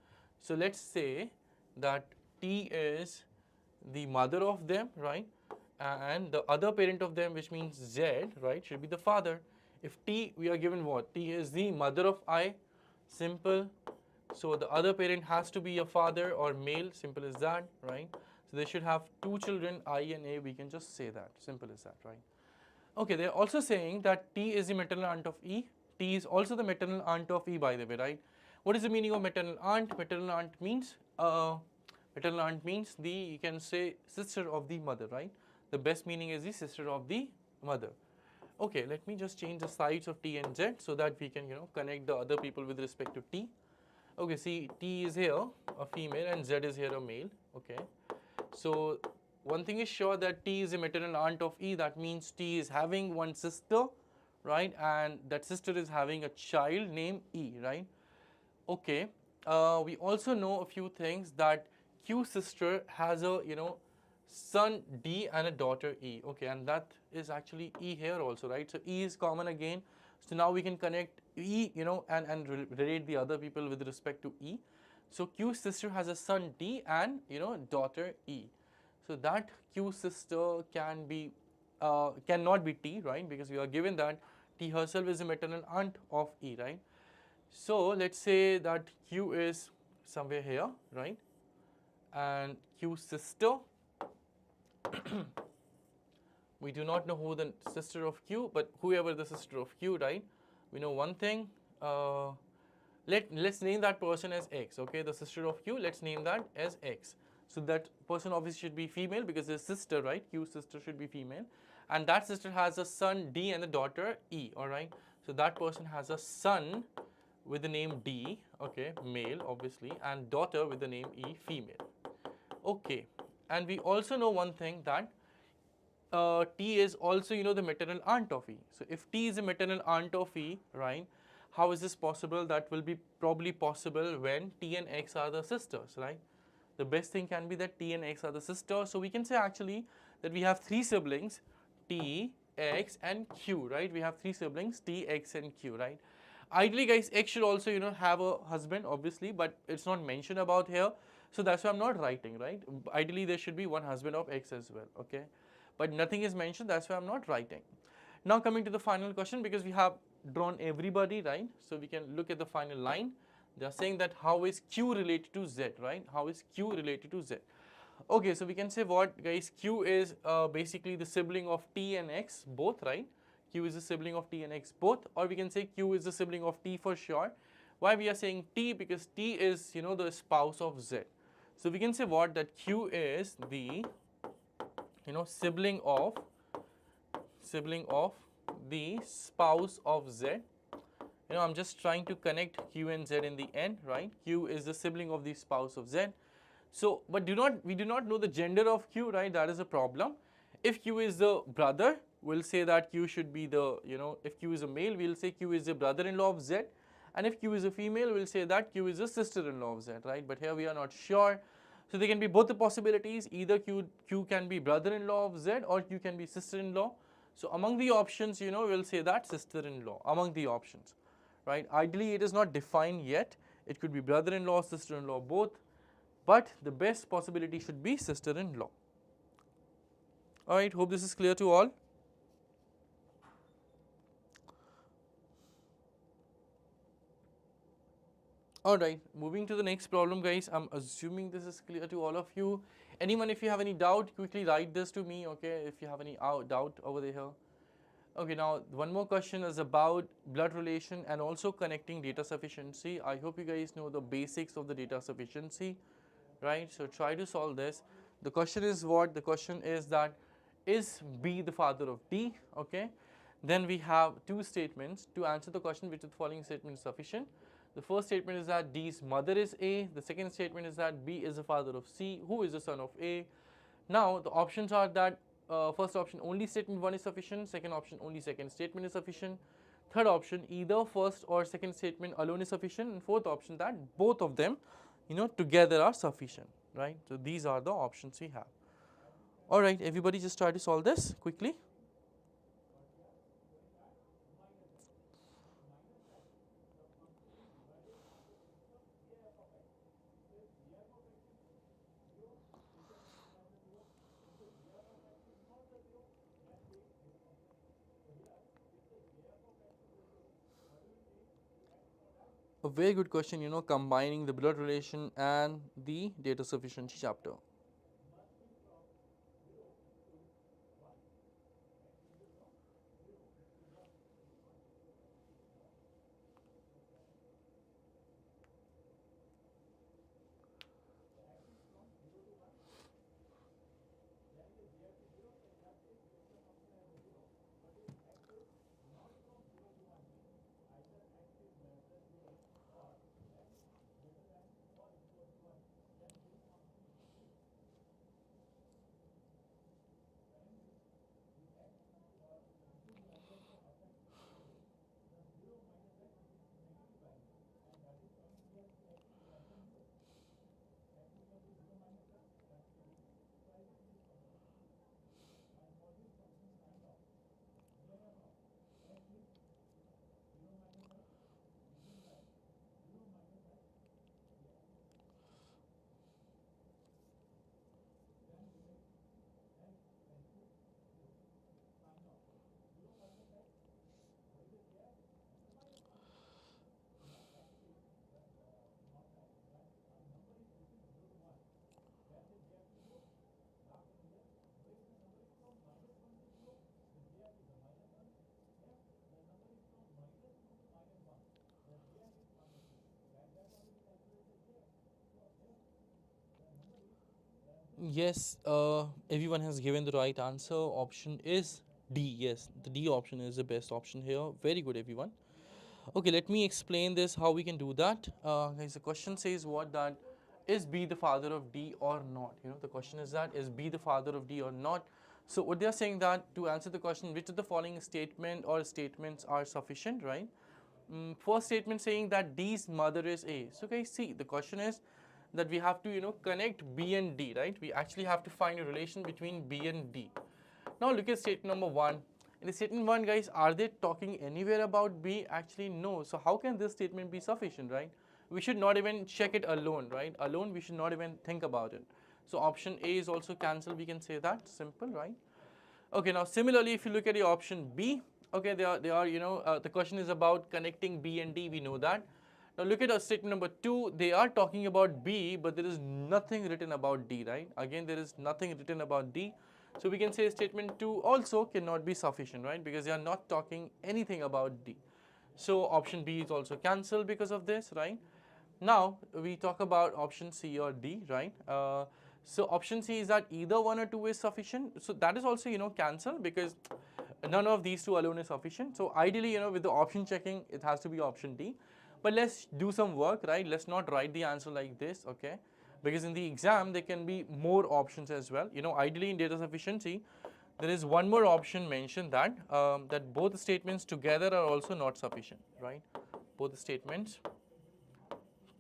So let's say that T is the mother of them, right? And the other parent of them, which means Z, right, should be the father. If T, we are given what? T is the mother of I, simple. So the other parent has to be a father or male, simple as that, right? So they should have two children, I and A, we can just say that, simple as that, right? Okay, they're also saying that T is the maternal aunt of E. T is also the maternal aunt of E, by the way, right? What is the meaning of maternal aunt? Maternal aunt means the, you can say, sister of the mother, right? The best meaning is the sister of the mother. Okay, let me just change the sides of T and Z so that we can, connect the other people with respect to T. Okay, see, T is here a female and Z is here a male. Okay, so one thing is sure that T is a maternal aunt of E. That means T is having one sister, right? And that sister is having a child named E, right? Okay, we also know a few things that Q sister has a, son D and a daughter E. Okay, and that is actually E here also, right? So E is common again. So now we can connect E, and relate the other people with respect to E. So Q sister has a son D and, daughter E. So that Q sister cannot be T, right? Because we are given that T herself is a maternal aunt of E, right? So let's say that Q is somewhere here, right? And Q sister, we do not know who the sister of Q, but whoever the sister of Q, right? We know one thing. Let's name that person as X, okay? The sister of Q, let's name that as X. So that person obviously should be female because it's sister, right? Q sister should be female. And that sister has a son D and a daughter E, all right? So that person has a son with the name D, okay, male obviously, and daughter with the name E, female. Okay, and we also know one thing that T is also, the maternal aunt of E. So if T is a maternal aunt of E, right, how is this possible? That will be probably possible when T and X are the sisters, right? The best thing can be that T and X are the sisters. So we can say actually that we have three siblings, T, X and Q, right? We have three siblings, T, X and Q, right? Ideally, guys, X should also, have a husband, obviously, but it's not mentioned about here. So that's why I'm not writing, right? Ideally, there should be one husband of X as well, okay? But nothing is mentioned, that's why I'm not writing. Now coming to the final question, because we have drawn everybody, right? So we can look at the final line. They are saying that how is Q related to Z, right? How is Q related to Z? Okay, so we can say what, guys? Q is basically the sibling of T and X both, right? Q is the sibling of T and X both, or we can say Q is the sibling of T for sure. Why we are saying T? Because T is, the spouse of Z. So we can say what, that Q is the, sibling of the spouse of Z. I'm just trying to connect Q and Z in the end, right? Q is the sibling of the spouse of Z. So, but we do not know the gender of Q, right? That is a problem. If Q is the brother, we'll say that Q should be the, if Q is a male, we'll say Q is the brother-in-law of Z. And if Q is a female, we'll say that Q is the sister-in-law of Z, right? But here we are not sure. So there can be both the possibilities. Either Q can be brother-in-law of Z or Q can be sister-in-law. So among the options, we'll say that sister-in-law among the options, right? Ideally, it is not defined yet. It could be brother-in-law, sister-in-law, both. But the best possibility should be sister-in-law. Alright, hope this is clear to all. Alright, moving to the next problem, guys. I'm assuming this is clear to all of you. Anyone, if you have any doubt, quickly write this to me, okay, if you have any doubt over there. Okay, now one more question is about blood relation and also connecting data sufficiency. I hope you guys know the basics of the data sufficiency, right? So try to solve this. The question is what? The question is that is B the father of D? Okay. Then we have two statements to answer the question, which of the following statement is sufficient. The first statement is that D's mother is A. The second statement is that B is the father of C, who is the son of A. Now the options are that first option only statement 1 is sufficient, second option only second statement is sufficient, third option either first or second statement alone is sufficient, and fourth option that both of them together are sufficient, right? So these are the options we have. All right, everybody just try to solve this quickly. A very good question, combining the blood relation and the data sufficiency chapter. Yes, everyone has given the right answer. Option is D. Yes, the D option is the best option here. Very good, everyone. Okay, let me explain this how we can do that. Guys, the question says what, that is B the father of D or not? The question is that is B the father of D or not? So what they are saying that to answer the question, which of the following statement or statements are sufficient, right? First statement saying that D's mother is A. So guys, see, the question is that we have to connect B and D, right? We actually have to find a relation between B and D. Now look at statement number 1. In the statement 1, guys, are they talking anywhere about B? Actually no. So how can this statement be sufficient, right? We should not even check it alone, right? Alone we should not even think about it. So option A is also cancelled, we can say that, simple, right? Okay, now similarly, if you look at the option B, okay, the question is about connecting B and D, we know that. Now look at statement number 2, they are talking about B, but there is nothing written about D, right? Again, there is nothing written about D. So we can say statement 2 also cannot be sufficient, right? Because they are not talking anything about D. So option B is also cancelled because of this, right? Now we talk about option C or D, right? So option C is that either 1 or 2 is sufficient. So that is also cancelled because none of these two alone is sufficient. So ideally with the option checking it has to be option D. But let's do some work, right? Let's not write the answer like this, okay? Because in the exam there can be more options as well. Ideally in data sufficiency there is one more option mentioned that that both the statements together are also not sufficient, right? Both the statements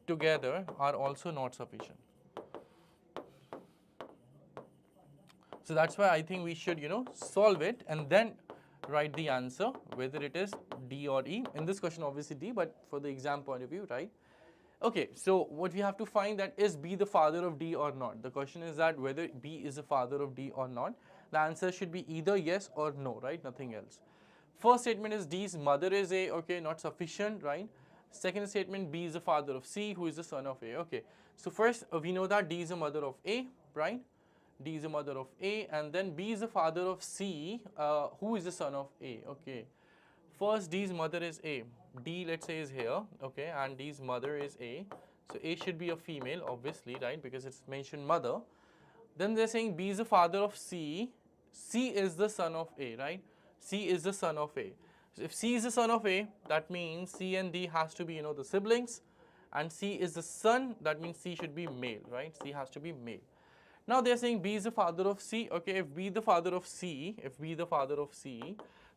together are also not sufficient. So that's why I think we should, solve it and then write the answer, whether it is D or E. In this question, obviously D, but for the exam point of view, right? Okay, so what we have to find, that is B the father of D or not? The question is that whether B is the father of D or not. The answer should be either yes or no, right? Nothing else. First statement is D's mother is A, okay, not sufficient, right? Second statement, B is the father of C, who is the son of A, okay. So first, we know that D is the mother of A, right? D is the mother of A, and then B is the father of C, who is the son of A, okay. First, D's mother is A. D, let's say, is here, okay, and D's mother is A. So A should be a female, obviously, right, because it's mentioned mother. Then they're saying B is the father of C. C is the son of A, right? C is the son of A. So if C is the son of A, that means C and D has to be, the siblings. And C is the son, that means C should be male, right? C has to be male. Now they're saying B is the father of C. Okay, if B the father of C,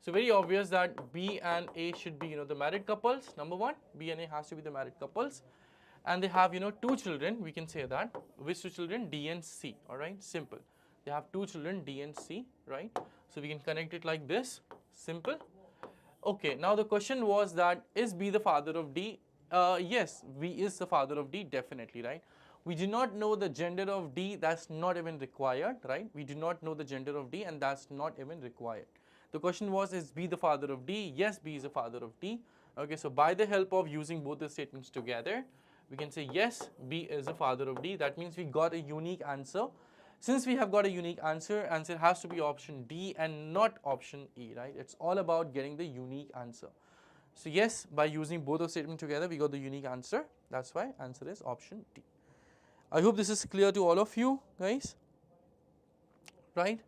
so very obvious that B and A should be, the married couples. Number one, B and A has to be the married couples. and they have, two children, we can say that. Which two children? D and C, all right, simple. They have two children, D and C, right? So we can connect it like this, simple. Okay, now the question was that, is B the father of D? Yes, B is the father of D, definitely, right? We do not know the gender of D, that's not even required, right? We do not know the gender of D and that's not even required. The question was, is B the father of D? Yes, B is the father of D. Okay, so by the help of using both the statements together, we can say yes, B is the father of D. That means we got a unique answer. Since we have got a unique answer, answer has to be option D and not option E, right? It's all about getting the unique answer. So yes, by using both of statements together, we got the unique answer. That's why answer is option D. I hope this is clear to all of you guys, right?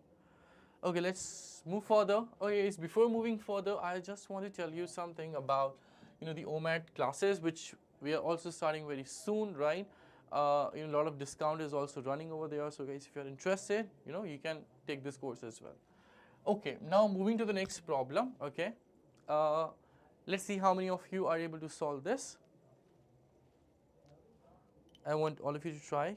Okay, let's move further. Okay, before moving further, I just want to tell you something about, the OMAT classes, which we are also starting very soon, right? A lot of discount is also running over there. So guys, if you're interested, you can take this course as well. Okay, now moving to the next problem. Okay, uh, let's see how many of you are able to solve this. I want all of you to try.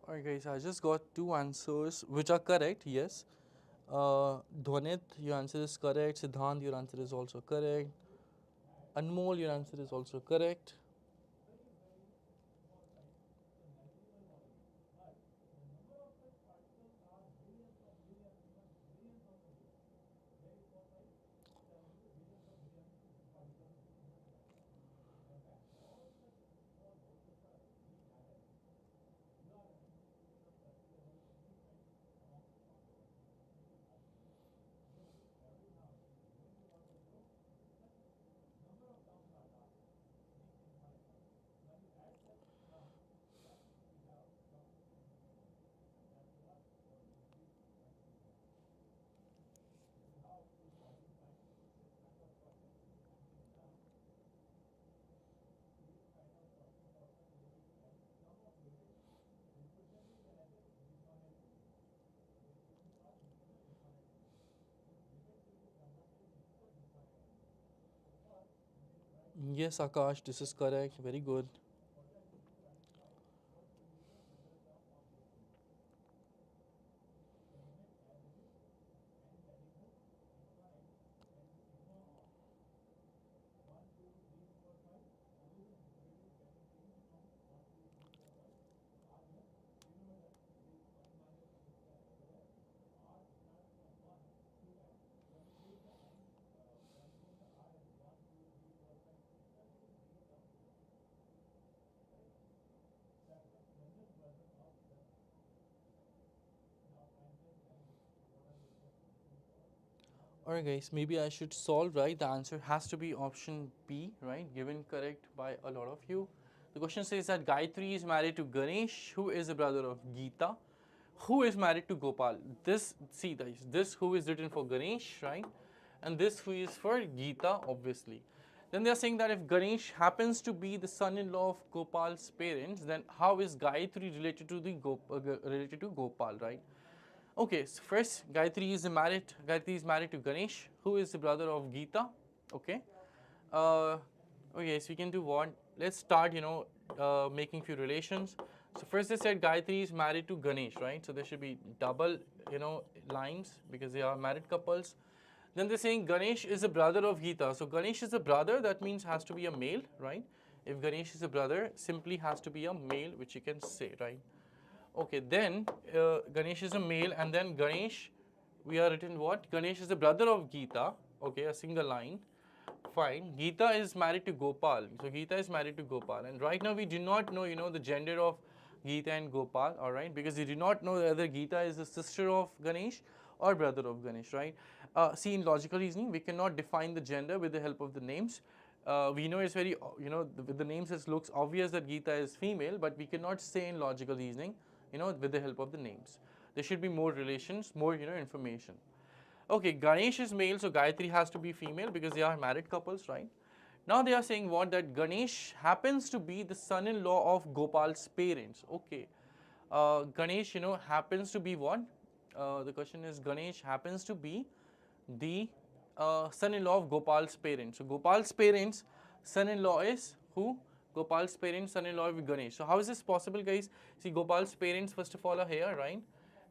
Alright guys, I just got two answers which are correct, yes. Dhwanit, your answer is correct. Siddhant, your answer is also correct. Anmol, your answer is also correct. Yes, Akash, this is correct. Very good. Alright guys, maybe I should solve, right? The answer has to be option B, right? Given correct by a lot of you. The question says that Gayatri is married to Ganesh, who is the brother of Geeta, who is married to Gopal. This, see guys, this who is written for Ganesh, right? And this who is for Geeta, obviously. Then they are saying that if Ganesh happens to be the son-in-law of Gopal's parents, then how is Gayatri related to related to Gopal, right? Okay, so first Gayatri is married to Ganesh, who is the brother of Geeta. Okay. Uh, okay, so we can do what? Let's start, making few relations. So first they said Gayatri is married to Ganesh, right? So there should be double, lines because they are married couples. Then they're saying Ganesh is a brother of Geeta. So Ganesh is a brother, that means has to be a male, right? If Ganesh is a brother, simply has to be a male, which you can say, right? Okay, then Ganesh is a male, and then Ganesh, we are written what? Ganesh is the brother of Geeta. Okay, a single line. Fine. Geeta is married to Gopal. So Geeta is married to Gopal, and right now we do not know, the gender of Geeta and Gopal. All right, because we do not know whether Geeta is the sister of Ganesh or brother of Ganesh. Right. See, in logical reasoning, we cannot define the gender with the help of the names. We know it's very, with the names it looks obvious that Geeta is female, but we cannot say in logical reasoning, with the help of the names. There should be more relations, more, information. Okay, Ganesh is male, so Gayatri has to be female because they are married couples, right? Now they are saying what? That Ganesh happens to be the son-in-law of Gopal's parents. Okay. Ganesh, happens to be what? The question is Ganesh happens to be the son-in-law of Gopal's parents. So Gopal's parents, son-in-law is who? Gopal's parents, son-in-law of Ganesh. So how is this possible, guys? See, Gopal's parents first of all are here, right?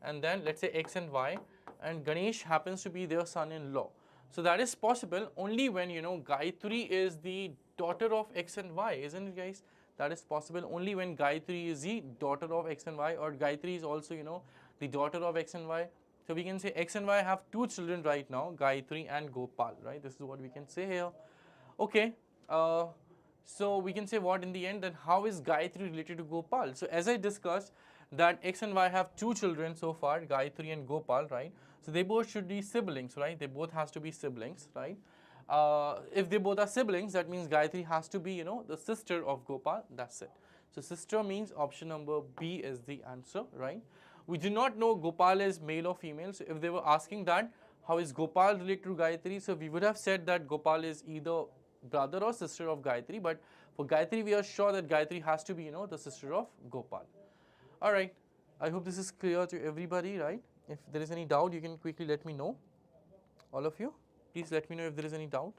And then let's say X and Y, and Ganesh happens to be their son-in-law. So that is possible only when Gayatri is the daughter of X and Y, isn't it, guys? That is possible only when Gayatri is the daughter of X and Y, or Gayatri is also the daughter of X and Y. So we can say X and Y have two children right now, Gayatri and Gopal, right? This is what we can say here. Okay. So we can say what in the end, then how is Gayatri related to Gopal? So as I discussed that X and Y have two children so far, Gayatri and Gopal, right? So they both should be siblings, right? They both has to be siblings, right? If they both are siblings, that means Gayatri has to be, the sister of Gopal. That's it. So sister means option number B is the answer, right? We do not know Gopal is male or female. So if they were asking that, how is Gopal related to Gayatri? So we would have said that Gopal is either brother or sister of Gayatri. But for Gayatri, we are sure that Gayatri has to be, the sister of Gopal. All right. I hope this is clear to everybody, right? If there is any doubt, you can quickly let me know. All of you, please let me know if there is any doubt.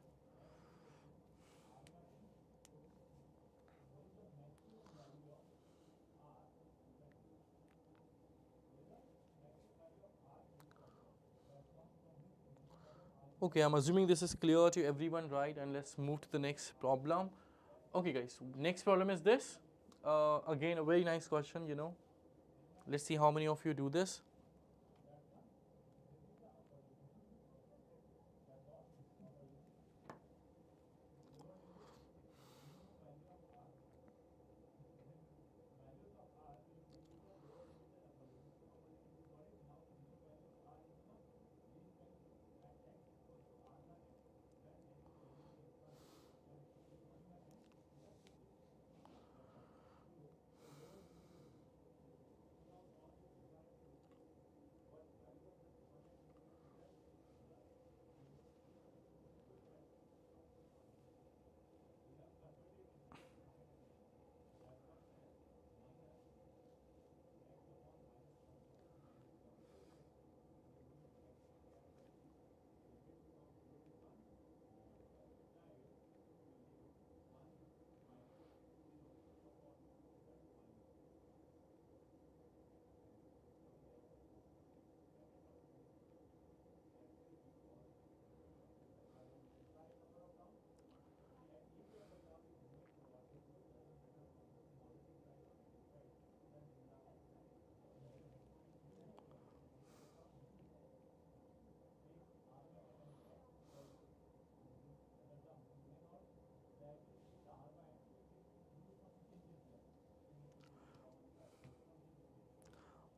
Okay, I'm assuming this is clear to everyone, right? And let's move to the next problem. Okay, guys, next problem is this. Again, a very nice question. Let's see how many of you do this.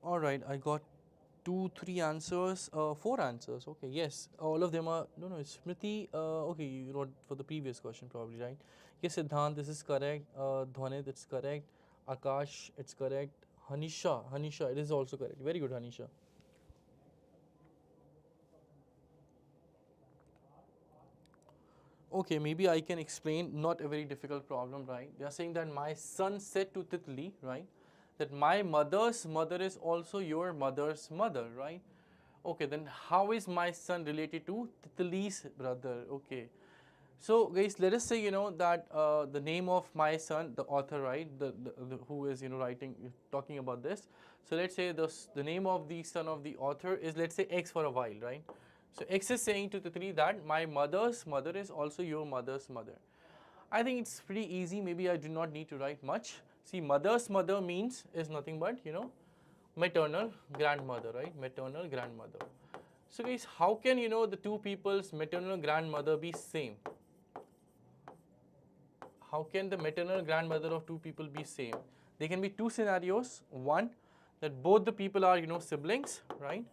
All right, I got 2, 3 answers, 4 answers. Okay, yes, all of them are, no, it's Smriti. Okay, you wrote for the previous question probably, right? Yes, Siddhant, this is correct. Dhwanit, it's correct. Akash, it's correct. Hanisha, it is also correct. Very good, Hanisha. Okay, maybe I can explain, not a very difficult problem, right? They are saying that my son said to Titli, right, that my mother's mother is also your mother's mother, right? Okay, then how is my son related to Titli's brother? Okay. So guys, let us say, that the name of my son, the author, right, the who is, writing, talking about this. So let's say the name of the son of the author is, let's say, X for a while, right? So X is saying to Titli that my mother's mother is also your mother's mother. I think it's pretty easy. Maybe I do not need to write much. See, mother's mother means is nothing but, maternal grandmother, right? Maternal grandmother. So guys, how can, the two people's maternal grandmother be same? How can the maternal grandmother of two people be same? There can be two scenarios. One, that both the people are, siblings, right?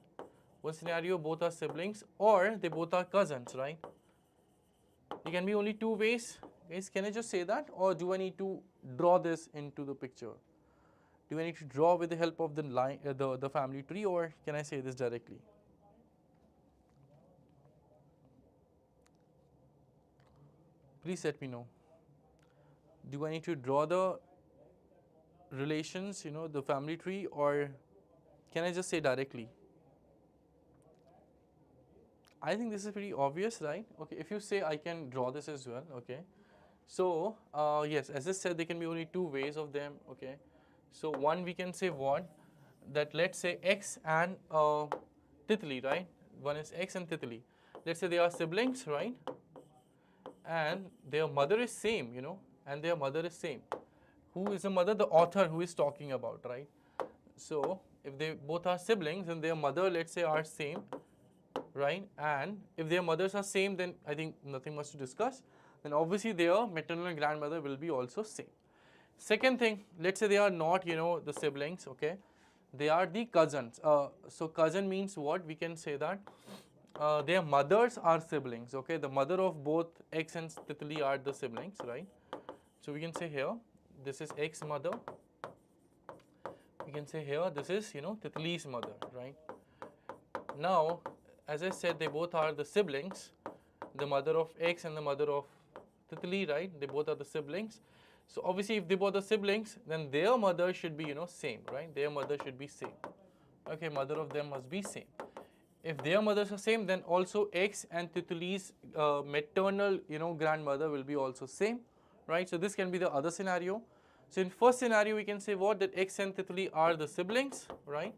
One scenario, both are siblings, or they both are cousins, right? There can be only two ways. Guys, can I just say that, or do I need to draw this into the picture? Do I need to draw with the help of the line, the family tree, or can I say this directly? Please let me know. Do I need to draw the relations, the family tree, or can I just say directly? I think this is pretty obvious, right? Okay, if you say I can draw this as well, okay. So, yes, as I said, there can be only two ways of them, okay. So, one we can say what? That let's say X and Titli, right? One is X and Titli. Let's say they are siblings, right? And their mother is same, and their mother is same. Who is the mother? The author who is talking about, right? So, if they both are siblings and their mother, let's say, are same, right? And if their mothers are same, then I think nothing much to discuss. Then obviously their maternal and grandmother will be also same. Second thing, let's say they are not, the siblings, okay? They are the cousins. So cousin means what? We can say that their mothers are siblings, okay? The mother of both X and Titli are the siblings, right? So we can say here, this is X mother. We can say here, this is, Titli's mother, right? Now, as I said, they both are the siblings, the mother of X and the mother of Titli, right? They both are the siblings. So obviously, if they both are siblings, then their mother should be, same, right? Their mother should be same. Okay, mother of them must be same. If their mothers are same, then also X and Titli's maternal, grandmother will be also same, right? So this can be the other scenario. So in first scenario, we can say what? That X and Titli are the siblings, right?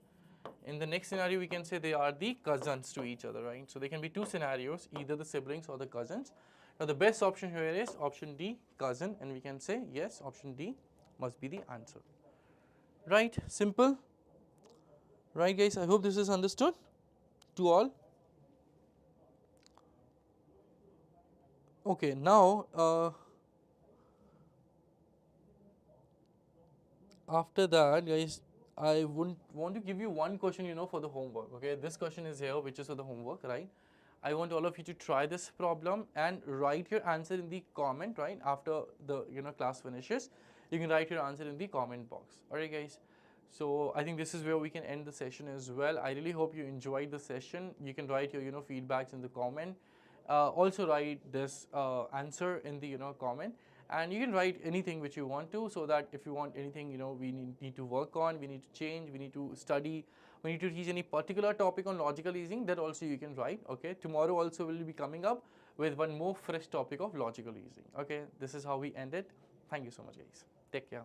In the next scenario, we can say they are the cousins to each other, right? So there can be two scenarios, either the siblings or the cousins. Now the best option here is option D, cousin, and we can say yes, option D must be the answer. Right? Simple. Right, guys? I hope this is understood to all. Okay, now after that, guys, I would want to give you one question, for the homework. Okay, this question is here, which is for the homework, right? I want all of you to try this problem and write your answer in the comment, right? After the class finishes, you can write your answer in the comment box. All right, guys. So I think this is where we can end the session as well. I really hope you enjoyed the session. You can write your feedbacks in the comment. Also write this answer in the comment, and you can write anything which you want to, so that if you want anything we need to work on, we need to change, we need to study, we need to teach any particular topic on logical reasoning, that also you can write. Okay, tomorrow also will be coming up with one more fresh topic of logical reasoning. Okay, this is how we end it. Thank you so much, guys. Take care.